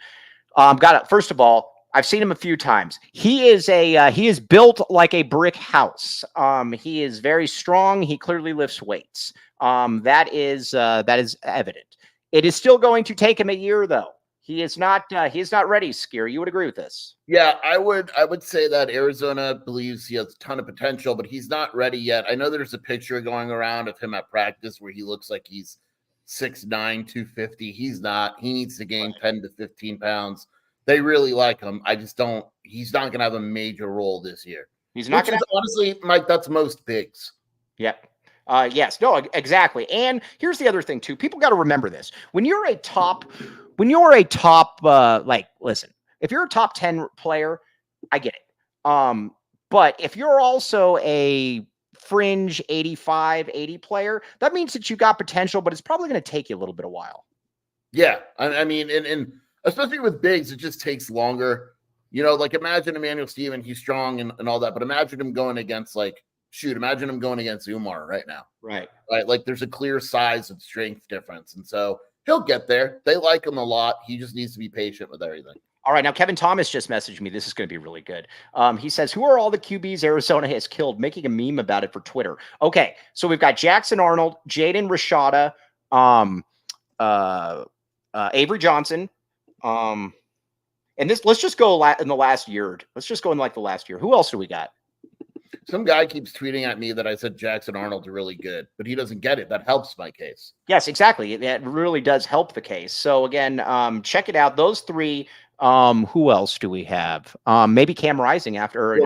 First of all, I've seen him a few times. He is built like a brick house. He is very strong. He clearly lifts weights. That is evident. It is still going to take him a year, though. He is not ready, Skier. You would agree with this? Yeah, I would say that Arizona believes he has a ton of potential, but he's not ready yet. I know there's a picture going around of him at practice where he looks like he's 6'9", 250. He's not. He needs to gain 10 to 15 pounds. They really like him. I just don't. He's not going to have a major role this year. He's not going to. Honestly, Mike, that's most bigs. Yep. Yes. No. Exactly. And here's the other thing too. People got to remember this. When you're a top, listen. If you're a top 10 player, I get it. But if you're also a fringe 85, 80 player, that means that you got potential, but it's probably going to take you a little bit of while. Yeah. I mean, and especially with bigs, it just takes longer. You know, like imagine Emmanuel Stephen, he's strong and all that, but imagine him going against imagine him going against Umar right now. Right. Like there's a clear size and strength difference. And so he'll get there. They like him a lot. He just needs to be patient with everything. All right. Now, Kevin Thomas just messaged me. This is going to be really good. He says, who are all the QBs Arizona has killed? Making a meme about it for Twitter. Okay. So we've got Jackson Arnold, Jaden Rashada, Avery Johnson. And let's just go in the last year. Let's just go in like the last year. Who else do we got? Some guy keeps tweeting at me that I said Jackson Arnold's really good, but he doesn't get it. That helps my case. Yes, exactly. That really does help the case. So again, check it out. Those three. Who else do we have? Maybe Cam Rising after.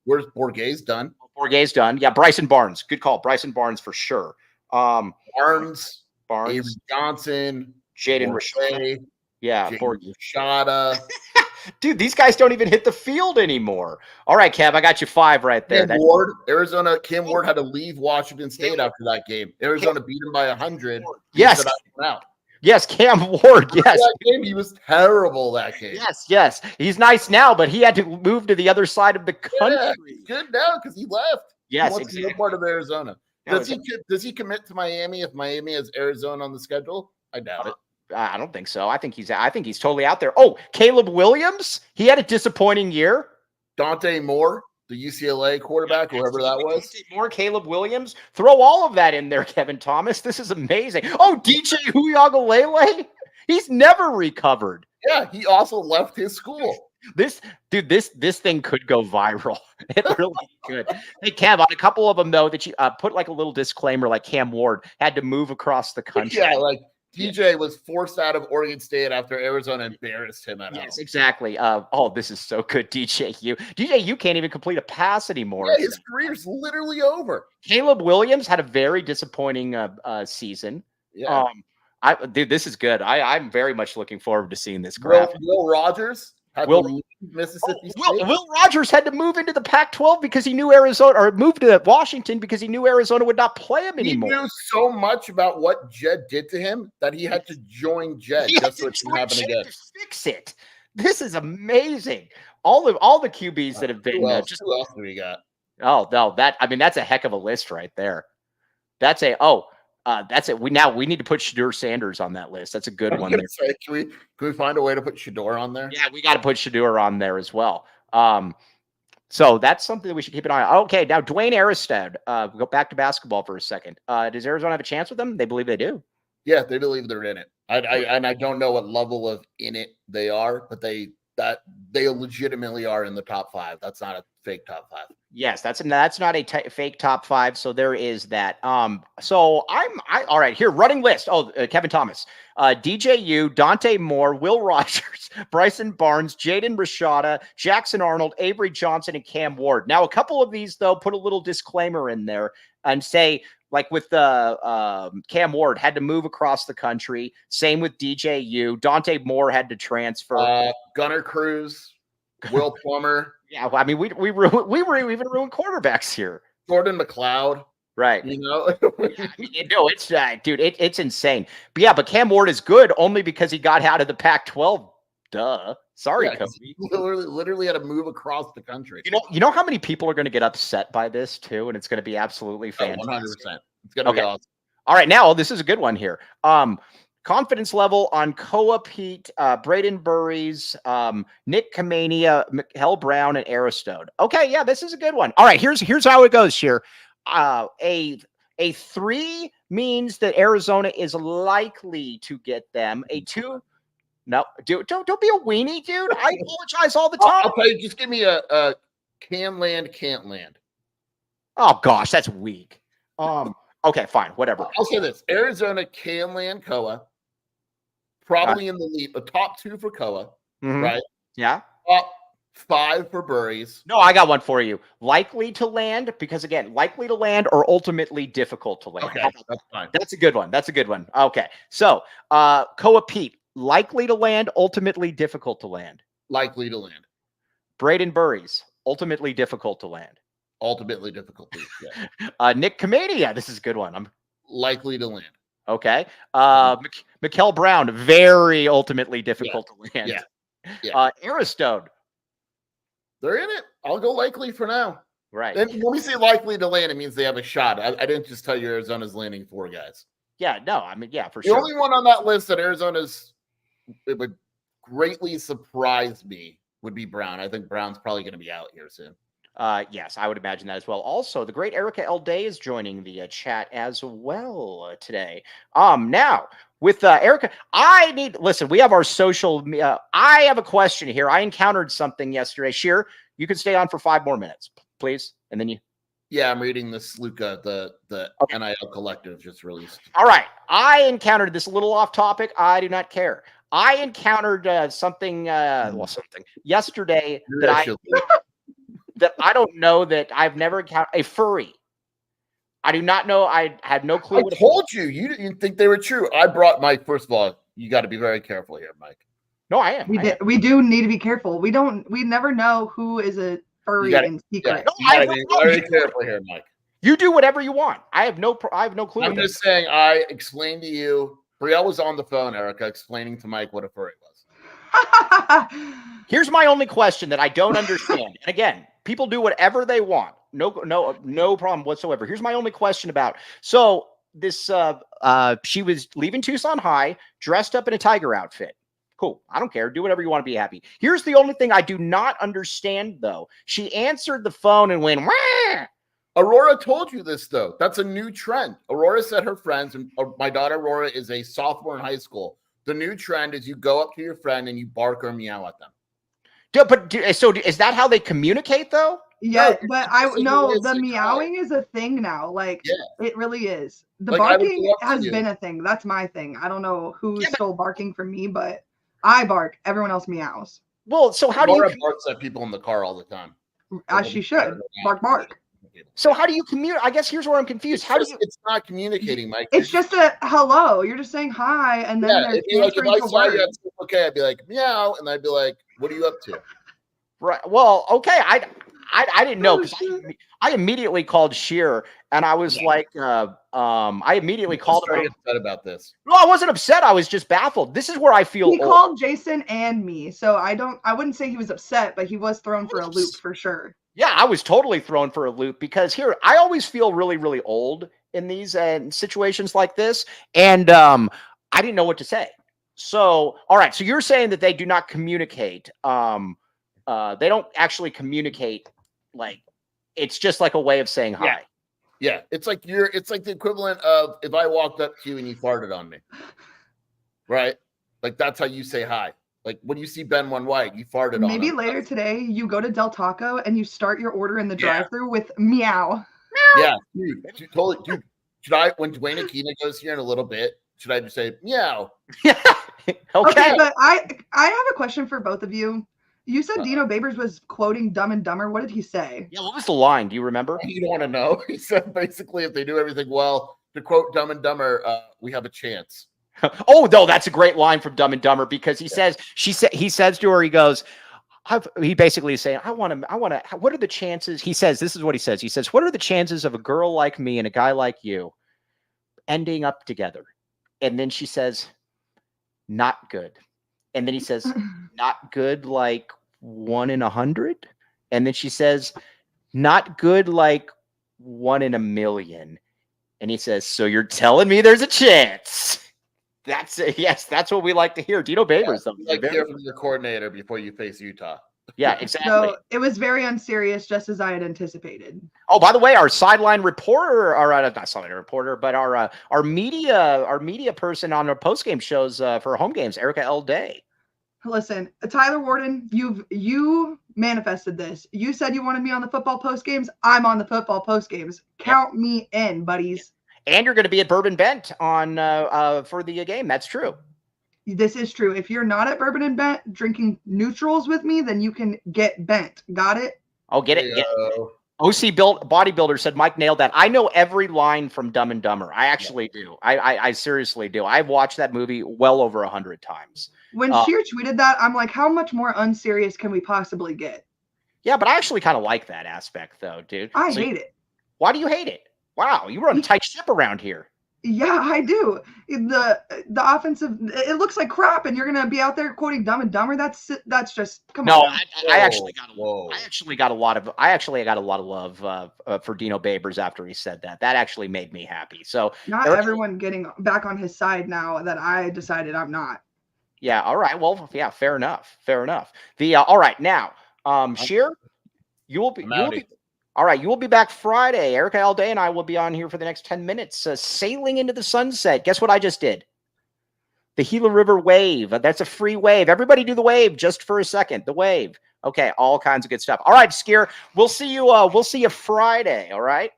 Where's Bourguet's done? Bourguet's done. Yeah, Bryson Barnes. Good call. Bryson Barnes for sure. Barnes, Avery Johnson, Jaden Rashada. Yeah, Rashada. Dude, these guys don't even hit the field anymore. All right, Kev, I got you 5 right there. Cam Ward had to leave Washington State after that game. Arizona beat him by 100. Yes. Yes, Cam Ward. Yes. That game, he was terrible that game. Yes. He's nice now, but he had to move to the other side of the country. Yeah, he's good now because he left. Yes, he exactly. No part of Arizona. Does he commit to Miami if Miami has Arizona on the schedule? I doubt it. I don't think so. I think he's totally out there. Oh, Caleb Williams. He had a disappointing year. Dante Moore, the UCLA quarterback, whoever that was. Dante Moore, Caleb Williams. Throw all of that in there, Kevin Thomas. This is amazing. Oh, DJ Uiagalelei. He's never recovered. Yeah, he also left his school. This thing could go viral. It really could. Hey, Kev, on a couple of them though, that you put like a little disclaimer, like Cam Ward had to move across the country. Yeah, like. DJ was forced out of Oregon State after Arizona embarrassed him at home. Yes, exactly. This is so good, DJU. DJU can't even complete a pass anymore. Yeah, his career's literally over. Caleb Williams had a very disappointing season. Yeah. Dude, this is good. I'm very much looking forward to seeing this graph. Will Rogers had to leave Mississippi State. Will Rogers had to move into the Pac-12 because he knew Arizona, or moved to Washington because he knew Arizona would not play him anymore. He knew so much about what Jedd did to him that he had to join Jedd just so it can happen again. To fix it. This is amazing. All the QBs that have been who else do we got? Oh no, that's a heck of a list right there. That's it. We need to put Shedeur Sanders on that list. That's a good one. Say, can we find a way to put Shedeur on there? Yeah, we got to put Shedeur on there as well. So that's something that we should keep an eye on. Okay, now Dwayne Aristad. Go back to basketball for a second. Does Arizona have a chance with them? They believe they do. Yeah, they believe they're in it. I don't know what level of in it they are, but they legitimately are in the top 5. That's not a fake top 5. Yes, that's not a fake top 5. So there is that. So all right here. Running list. Oh, Kevin Thomas, DJU, Dante Moore, Will Rogers, Bryson Barnes, Jaden Rashada, Jackson Arnold, Avery Johnson, and Cam Ward. Now, a couple of these though, put a little disclaimer in there and say, like with the Cam Ward had to move across the country. Same with DJU. Dante Moore had to transfer. Gunnar Cruz, Will Plummer. Yeah, I mean we were even ruined quarterbacks here. Jordan McLeod. Right. You know? It's dude, it's insane. But yeah, but Cam Ward is good only because he got out of the Pac-12. Duh. Sorry, Cody. Literally had to move across the country. You know how many people are going to get upset by this too, and it's going to be absolutely fantastic. 100%. It's going to be awesome. All right, now this is a good one here. confidence level on Koa Pete, Braden Burries, Nick Kamania, Mikel Brown, and Aristode. Okay, yeah, this is a good one. All right, here's how it goes here. A 3 means that Arizona is likely to get them. A 2, no, dude, don't be a weenie, dude. I apologize all the time. I'll tell you, just give me a can land, can't land. Oh gosh, that's weak. Okay, fine, whatever. I'll say this: Arizona can land Koa, probably in the lead, the top 2 for Koa, right? Yeah. Top 5 for Burries. No, I got one for you. Likely to land, because again, likely to land or ultimately difficult to land. Okay, that's fine. That's a good one. That's a good one. Okay, so Koa Pete, likely to land, ultimately difficult to land. Likely to land. Braden Burries, ultimately difficult to land. Ultimately difficult to land. Nick Kamania, this is a good one. I'm likely to land. Okay. Mikel Brown, very ultimately difficult to land. Yeah. Aristode. They're in it. I'll go likely for now. Right. And when we say likely to land, it means they have a shot. I didn't just tell you Arizona's landing 4 guys. Yeah, no, I mean, yeah, for the sure. The only one on that list that it would greatly surprise me would be Brown. I think Brown's probably going to be out here soon. Yes, I would imagine that as well. Also, the great Erika L. Day is joining the chat as well today. Now with Erika, listen, we have our social. I have a question here. I encountered something yesterday. Sheer, you can stay on for 5 more minutes, please, and then you. Yeah, I'm reading the Sluka, the okay. NIL collective just released. All right, I encountered this a little off topic. I do not care. I encountered something yesterday that I don't know, that I've never encountered. A furry. I do not know. I had no clue. I told you. You didn't think they were true. I brought Mike. First of all, you got to be very careful here, Mike. No, I am. We do need to be careful. We never know who is a furry in secret. You gotta be very careful here, Mike. You do whatever you want. I have no clue. I'm just saying. I explained to you. Brielle was on the phone, Erika, explaining to Mike what a furry was. Here's my only question that I don't understand. And again, people do whatever they want. No problem whatsoever. Here's my only question about. So this, she was leaving Tucson High, dressed up in a tiger outfit. Cool. I don't care. Do whatever you want to be happy. Here's the only thing I do not understand, though. She answered the phone and went, wah! Aurora told you this, though. That's a new trend. Aurora said her friends, and my daughter Aurora is a sophomore in high school. The new trend is you go up to your friend and you bark or meow at them. So is that how they communicate, though? Yeah, but I know the meowing is a thing now. Like, it really is. The barking has been a thing. That's my thing. I don't know who stole barking from me, but I bark. Everyone else meows. Well, so how do you barks at people in the car all the time? As she should. Bark. So how do you communicate? I guess here's where I'm confused. It's not communicating, Mike. It's just a hello. You're just saying hi, and then there's if I saw you, okay, I'd be like meow, and I'd be like, "What are you up to?" Right. Well, okay. I didn't know, because I immediately called Sheer, and I was like, I immediately called him. Upset about this. No, I wasn't upset. I was just baffled. This is where I feel. He called Jason and me, so I wouldn't say he was upset, but he was thrown for a loop for sure. Yeah, I was totally thrown for a loop, because here I always feel really, really old in these situations like this, and I didn't know what to say. So, all right. So you're saying that they do not communicate. They don't actually communicate. Like, it's just like a way of saying hi. Yeah. It's like the equivalent of if I walked up to you and you farted on me. Right? Like, that's how you say hi. Like, when you see Ben One White, you farted on him. Maybe later today you go to Del Taco and you start your order in the drive-thru with meow. Yeah, dude, totally. Dude, should I, when Dwayne Aquino goes here in a little bit, should I just say meow? Yeah. Okay, but I have a question for both of you. You said Dino Babers was quoting Dumb and Dumber. What did he say? Yeah, what was the line? Do you remember? You don't want to know. He said basically, if they do everything well, to quote Dumb and Dumber, we have a chance. Oh no, that's a great line from Dumb and Dumber, because he says he says to her, he goes, he basically is saying, I want to. What are the chances? He says, this is what he says. He says, what are the chances of a girl like me and a guy like you ending up together? And then she says, not good. And then he says, not good like 1 in 100. And then she says, not good like 1 in a million. And he says, so you're telling me there's a chance? Yes, that's what we like to hear. Dino Babers. You like to hear from your coordinator before you face Utah. Yeah, exactly. So it was very unserious, just as I had anticipated. Oh, by the way, our sideline reporter, or not sideline reporter, but our media person on our postgame shows for home games, Erika L. Day. Listen, Tyler Warden, you manifested this. You said you wanted me on the football post games. I'm on the football post games. Count me in, buddies. And you're going to be at Bourbon Bent on for the game. That's true. This is true. If you're not at Bourbon and Bent drinking neutrals with me, then you can get bent. Got it? Oh, get it. OC Bodybuilder said Mike nailed that. I know every line from Dumb and Dumber. I actually do. I seriously do. I've watched that movie well over 100 times. When Sheer tweeted that, I'm like, how much more unserious can we possibly get? Yeah, but I actually kind of like that aspect, though, dude. I hate it. Why do you hate it? Wow, you run a tight ship around here. Yeah, I do. The offensive, it looks like crap, and you're gonna be out there quoting Dumb and Dumber. That's just come on. No, I actually got a lot of love for Dino Babers after he said that. That actually made me happy. So not everyone getting back on his side now that I decided I'm not. Yeah. All right. Well, yeah. Fair enough. The all right now, Sheer, you will be. All right, you will be back Friday. Erika all day and I will be on here for the next 10 minutes, sailing into the sunset. Guess what I just did? The Gila River wave. That's a free wave. Everybody do the wave just for a second. The wave. Okay, all kinds of good stuff. All right, Skier, we'll see you. We'll see you Friday. All right.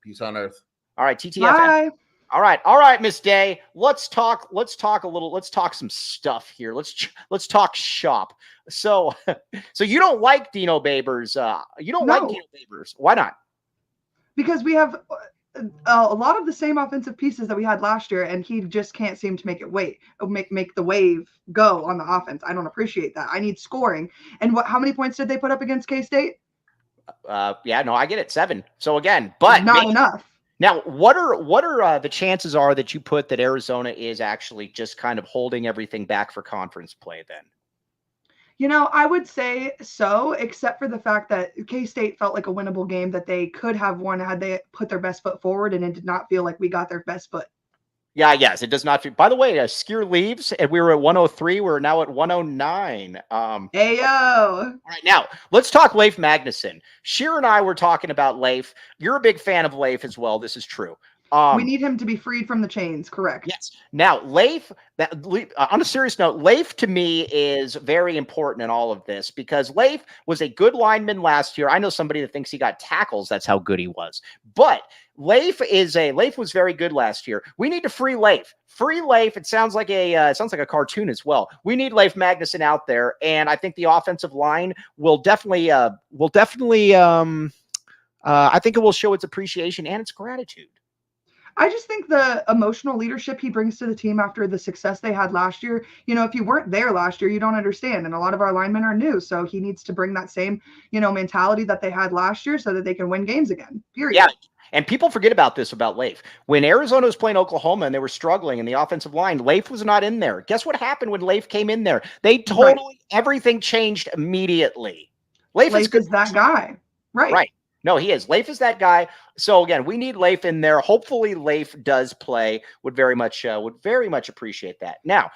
Peace on earth. All right, TTFN. Bye. All right, Miss Day. Let's talk some stuff here. Let's talk shop. So you don't like Dino Babers. You don't like Dino Babers. Why not? Because we have a lot of the same offensive pieces that we had last year, and he just can't seem to make the wave go on the offense. I don't appreciate that. I need scoring. And how many points did they put up against K-State? Yeah, no, I get it, 7. So again, but not enough. Now, what are the chances are that you put that Arizona is actually just kind of holding everything back for conference play then? You know, I would say so, except for the fact that K-State felt like a winnable game that they could have won had they put their best foot forward, and it did not feel like we got their best foot. Yeah, yes, it does not feel. By the way, Skier leaves, and we were at 103. We're now at 109. Ayo. All right, now let's talk Leif Magnuson. Sheer and I were talking about Leif. You're a big fan of Leif as well. This is true. We need him to be freed from the chains, correct? Yes. Now, Leif, on a serious note, Leif to me is very important in all of this because Leif was a good lineman last year. I know somebody that thinks he got tackles. That's how good he was. But Leif was very good last year. We need to free Leif. Free Leif. It sounds like a cartoon as well. We need Leif Magnuson out there, and I think the offensive line will definitely I think it will show its appreciation and its gratitude. I just think the emotional leadership he brings to the team after the success they had last year, you know, if you weren't there last year, you don't understand. And a lot of our linemen are new. So he needs to bring that same, mentality that they had last year so that they can win games again, period. Yeah. And people forget about this about Leif. When Arizona was playing Oklahoma and they were struggling in the offensive line, Leif was not in there. Guess what happened when Leif came in there? Everything changed immediately. Leif is that guy. Right. No, he is. Leif is that guy. So again, we need Leif in there. Hopefully Leif does play. Would very much appreciate that. Now,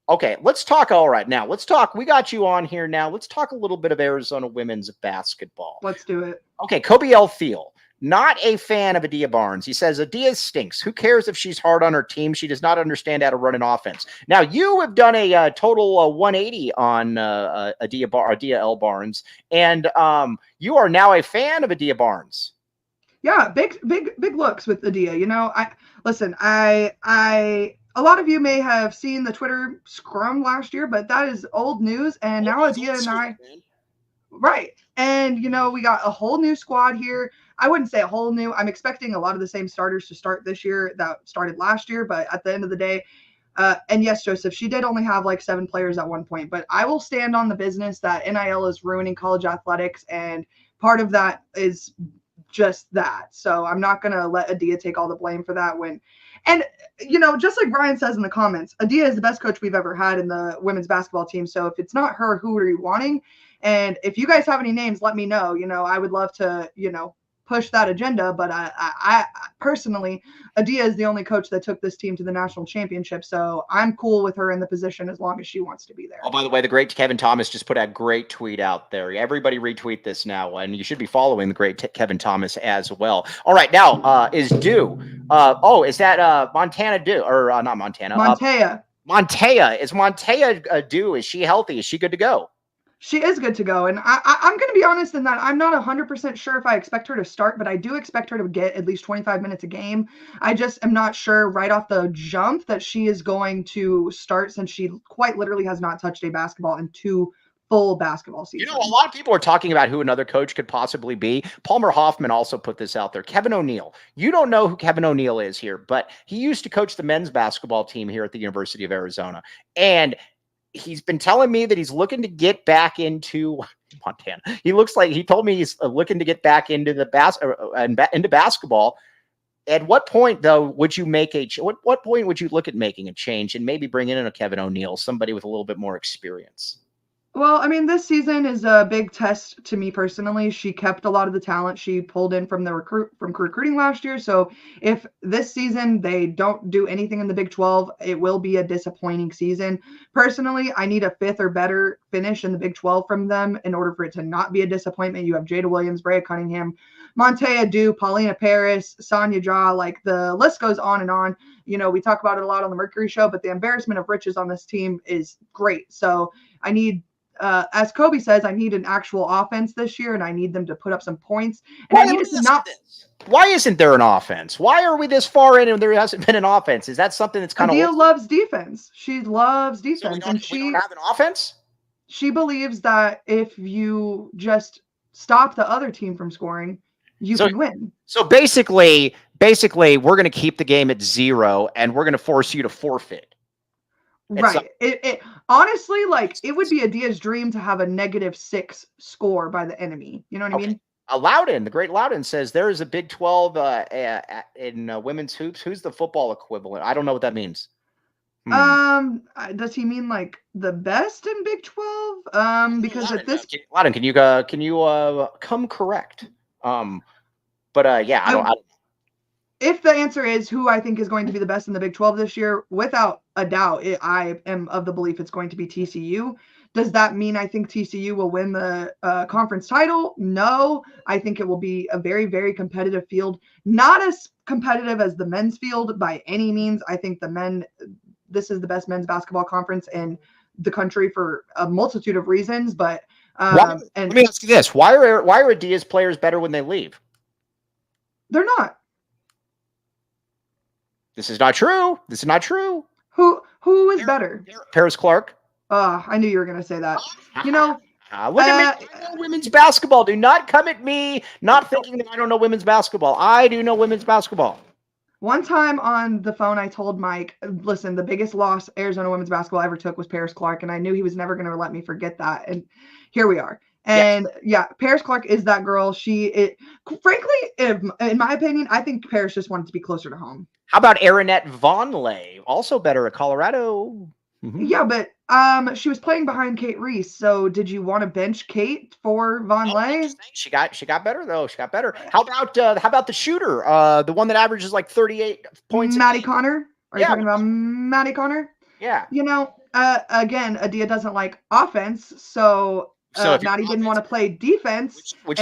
okay, let's talk. All right, now let's talk. We got you on here now. Let's talk a little bit of Arizona women's basketball. Let's do it. Okay, Kobe L. Thiel. Not a fan of Adia Barnes. He says, Adia stinks. Who cares if she's hard on her team? She does not understand how to run an offense. Now, you have done a total 180 on Adia L. Barnes, and you are now a fan of Adia Barnes. Yeah, big looks with Adia. A lot of you may have seen the Twitter scrum last year, but that is old news, and now Adia and I... Right. And, we got a whole new squad here. I wouldn't say a whole new. I'm expecting a lot of the same starters to start this year that started last year. But at the end of the day, and yes, Joseph, she did only have like 7 players at one point. But I will stand on the business that NIL is ruining college athletics. And part of that is just that. So I'm not going to let Adia take all the blame for that And, just like Brian says in the comments, Adia is the best coach we've ever had in the women's basketball team. So if it's not her, who are you wanting? And if you guys have any names, let me know. I would love to, push that agenda. But I personally, Adia is the only coach that took this team to the national championship. So I'm cool with her in the position as long as she wants to be there. Oh, by the way, the great Kevin Thomas just put a great tweet out there. Everybody retweet this now, and you should be following the great Kevin Thomas as well. All right, now is Dew. Is that Montana Dew or not Montana? Montea. Montea. Is Montea Dew? Is she healthy? Is she good to go? She is good to go. And I'm going to be honest in that I'm not 100% sure if I expect her to start, but I do expect her to get at least 25 minutes a game. I just am not sure right off the jump that she is going to start, since she quite literally has not touched a basketball in 2 full basketball seasons. You know, a lot of people are talking about who another coach could possibly be. Palmer Hoffman also put this out there. Kevin O'Neill. You don't know who Kevin O'Neill is here, but he used to coach the men's basketball team here at the University of Arizona. And he's been telling me that he's looking to get back into Montana. He told me he's looking to get back into the into basketball. At what point, though, would you make what point would you look at making a change and maybe bringing in a Kevin O'Neill, somebody with a little bit more experience? Well, I mean, this season is a big test to me personally. She kept a lot of the talent she pulled in from recruiting last year. So if this season they don't do anything in the Big 12, it will be a disappointing season. Personally, I need a 5th or better finish in the Big 12 from them in order for it to not be a disappointment. You have Jada Williams, Brea Cunningham, Montea Dew, Paulina Paris, Sonia Ja, like the list goes on and on. You know, we talk about it a lot on the Mercury show, but the embarrassment of riches on this team is great. So I need, as Kobe says, I need an actual offense this year, and I need them to put up some points. And I need it to not. Why isn't there an offense? Why are we this far in and there hasn't been an offense? Is that something that's kind of? Adia loves defense. She loves defense, and we don't have an offense. She believes that if you just stop the other team from scoring, you can win. So basically, we're going to keep the game at 0, and we're going to force you to forfeit. Right. It honestly, like, it would be Adia's dream to have a -6 score by the enemy. You know what I mean? Loudon, the great Loudon says there is a Big 12 in women's hoops. Who's the football equivalent? I don't know what that means. Does he mean like the best in Big 12? Because Loudon, at this, Loudon, can you come correct? Yeah, I don't. If the answer is who I think is going to be the best in the Big 12 this year, without a doubt, I am of the belief it's going to be TCU. Does that mean I think TCU will win the conference title? No. I think it will be a very, very competitive field. Not as competitive as the men's field by any means. I think this is the best men's basketball conference in the country for a multitude of reasons. But let me ask you this: why are Adia's players better when they leave? They're not. This is not true. This is not true. Who is better? Paris Clark. I knew you were going to say that. You know, look at me. I know women's basketball. Do not come at me not thinking that I don't know women's basketball. I do know women's basketball. One time on the phone, I told Mike, listen, the biggest loss Arizona women's basketball ever took was Paris Clark, and I knew he was never going to let me forget that. And here we are. And yeah, Paris Clark is that girl. Frankly, in my opinion, I think Paris just wanted to be closer to home. How about Erinette Vonleh? Also better at Colorado. Mm-hmm. Yeah, but she was playing behind Kate Reese. So did you want to bench Kate for Vonleh? She got better though. She got better. How about the shooter? The one that averages like 38 points. Maddie Connor. Are you talking about Maddie Connor? Yeah. You know, again, Adia doesn't like offense, so Maddie didn't want to play defense, which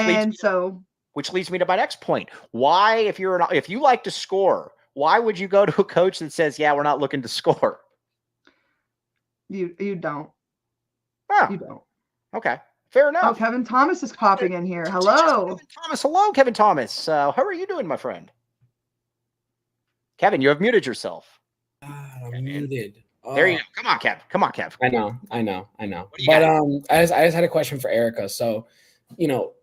leads me to my next point. Why, if you like to score, why would you go to a coach that says, "Yeah, we're not looking to score"? You don't. Oh, you don't. Okay, fair enough. Oh, Kevin Thomas is popping in here. Hello, Kevin Thomas. Hello, Kevin Thomas. How are you doing, my friend? Kevin, you have muted yourself. I'm muted. There you go. Come on, Kev. I know. But I just had a question for Erika. So, you know,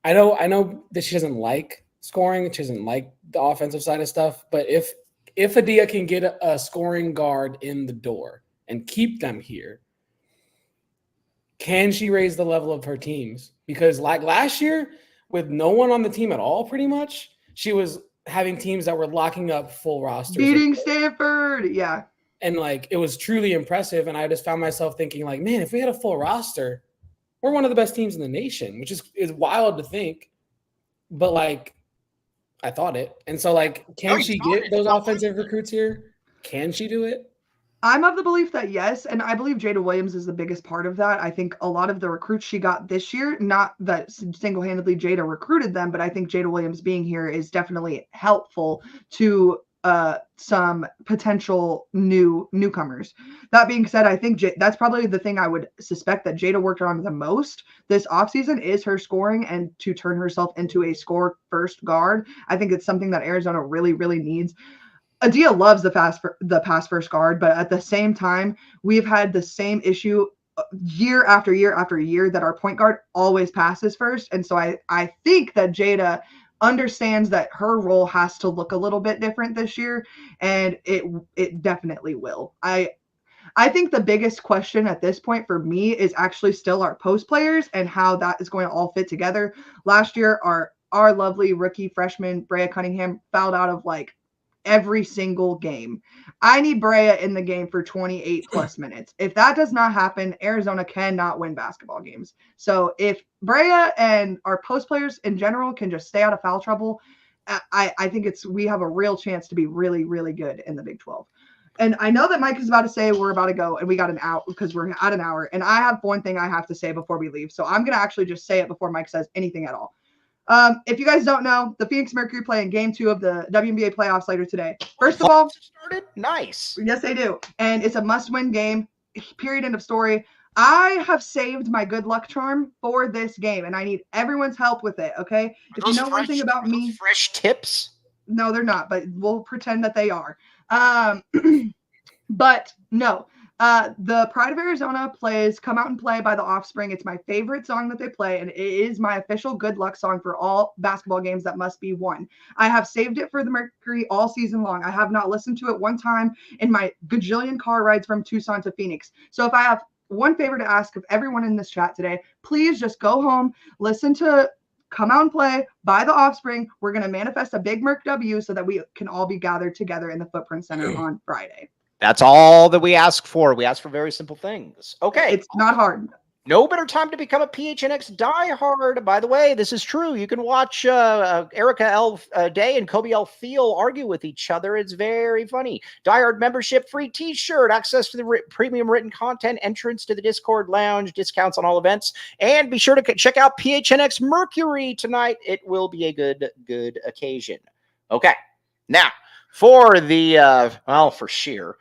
I know that she doesn't like scoring. She doesn't like the offensive side of stuff. But if Adia can get a scoring guard in the door and keep them here, can she raise the level of her teams? Because like last year, with no one on the team at all, pretty much, she was having teams that were locking up full rosters. Beating Stanford, yeah. And like it was truly impressive. And I just found myself thinking, like, man, if we had a full roster, we're one of the best teams in the nation, which is wild to think. but like I thought it. And so like, can she get those offensive recruits here? Can she do it? I'm of the belief that yes, and I believe Jada Williams is the biggest part of that. I think a lot of the recruits she got this year, not that single-handedly Jada recruited them, but I think Jada Williams being here is definitely helpful to some potential newcomers. That being said, I think that's probably the thing I would suspect that Jada worked on the most this offseason is her scoring and to turn herself into a score-first guard. I think it's something that Arizona really, really needs. Adia loves the pass first guard, but at the same time, we've had the same issue year after year after year that our point guard always passes first. And so I think that Jada understands that her role has to look a little bit different this year, and it definitely will. I think the biggest question at this point for me is actually still our post players and how that is going to all fit together. Last year, our lovely rookie freshman Brea Cunningham fouled out of like every single game. I need Brea in the game for 28 plus minutes. If that does not happen, Arizona cannot win basketball games. So if Brea and our post players in general can just stay out of foul trouble, I think we have a real chance to be really, really good in the Big 12. And I know that Mike is about to say we're about to go and we got an hour because we're at an hour. And I have one thing I have to say before we leave. So I'm going to actually just say it before Mike says anything at all. If you guys don't know, the Phoenix Mercury play in game 2 of the WNBA playoffs later today. First of all, started nice. Yes, they do. And it's a must-win game. Period. End of story. I have saved my good luck charm for this game, and I need everyone's help with it. Okay. If you know one thing about me, fresh tips. No, they're not, but we'll pretend that they are. But no. The Pride of Arizona plays Come Out and Play by The Offspring. It's my favorite song that they play, and it is my official good luck song for all basketball games that must be won. I have saved it for the Mercury all season long. I have not listened to it one time in my gajillion car rides from Tucson to Phoenix. So if I have one favor to ask of everyone in this chat today, please just go home, listen to Come Out and Play by The Offspring. We're going to manifest a big Merc W so that we can all be gathered together in the Footprint Center on Friday. That's all that we ask for. We ask for very simple things. Okay. It's not hard. No better time to become a PHNX diehard. By the way, this is true. You can watch Erika L. Day and Kobe L. Thiel argue with each other. It's very funny. Diehard membership, free t-shirt, access to the premium written content, entrance to the Discord lounge, discounts on all events. And be sure to check out PHNX Mercury tonight. It will be a good occasion. Okay. Now, for the, for sheer.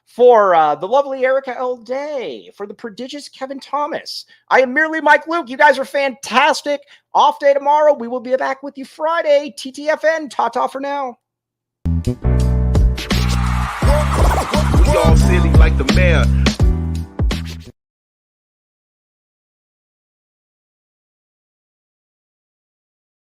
For the lovely Erika L. Day, for the prodigious Kevin Thomas. I am merely Mike Luke. You guys are fantastic. Off day tomorrow. We will be back with you Friday. TTFN. Ta-ta for now. We all silly like the mayor.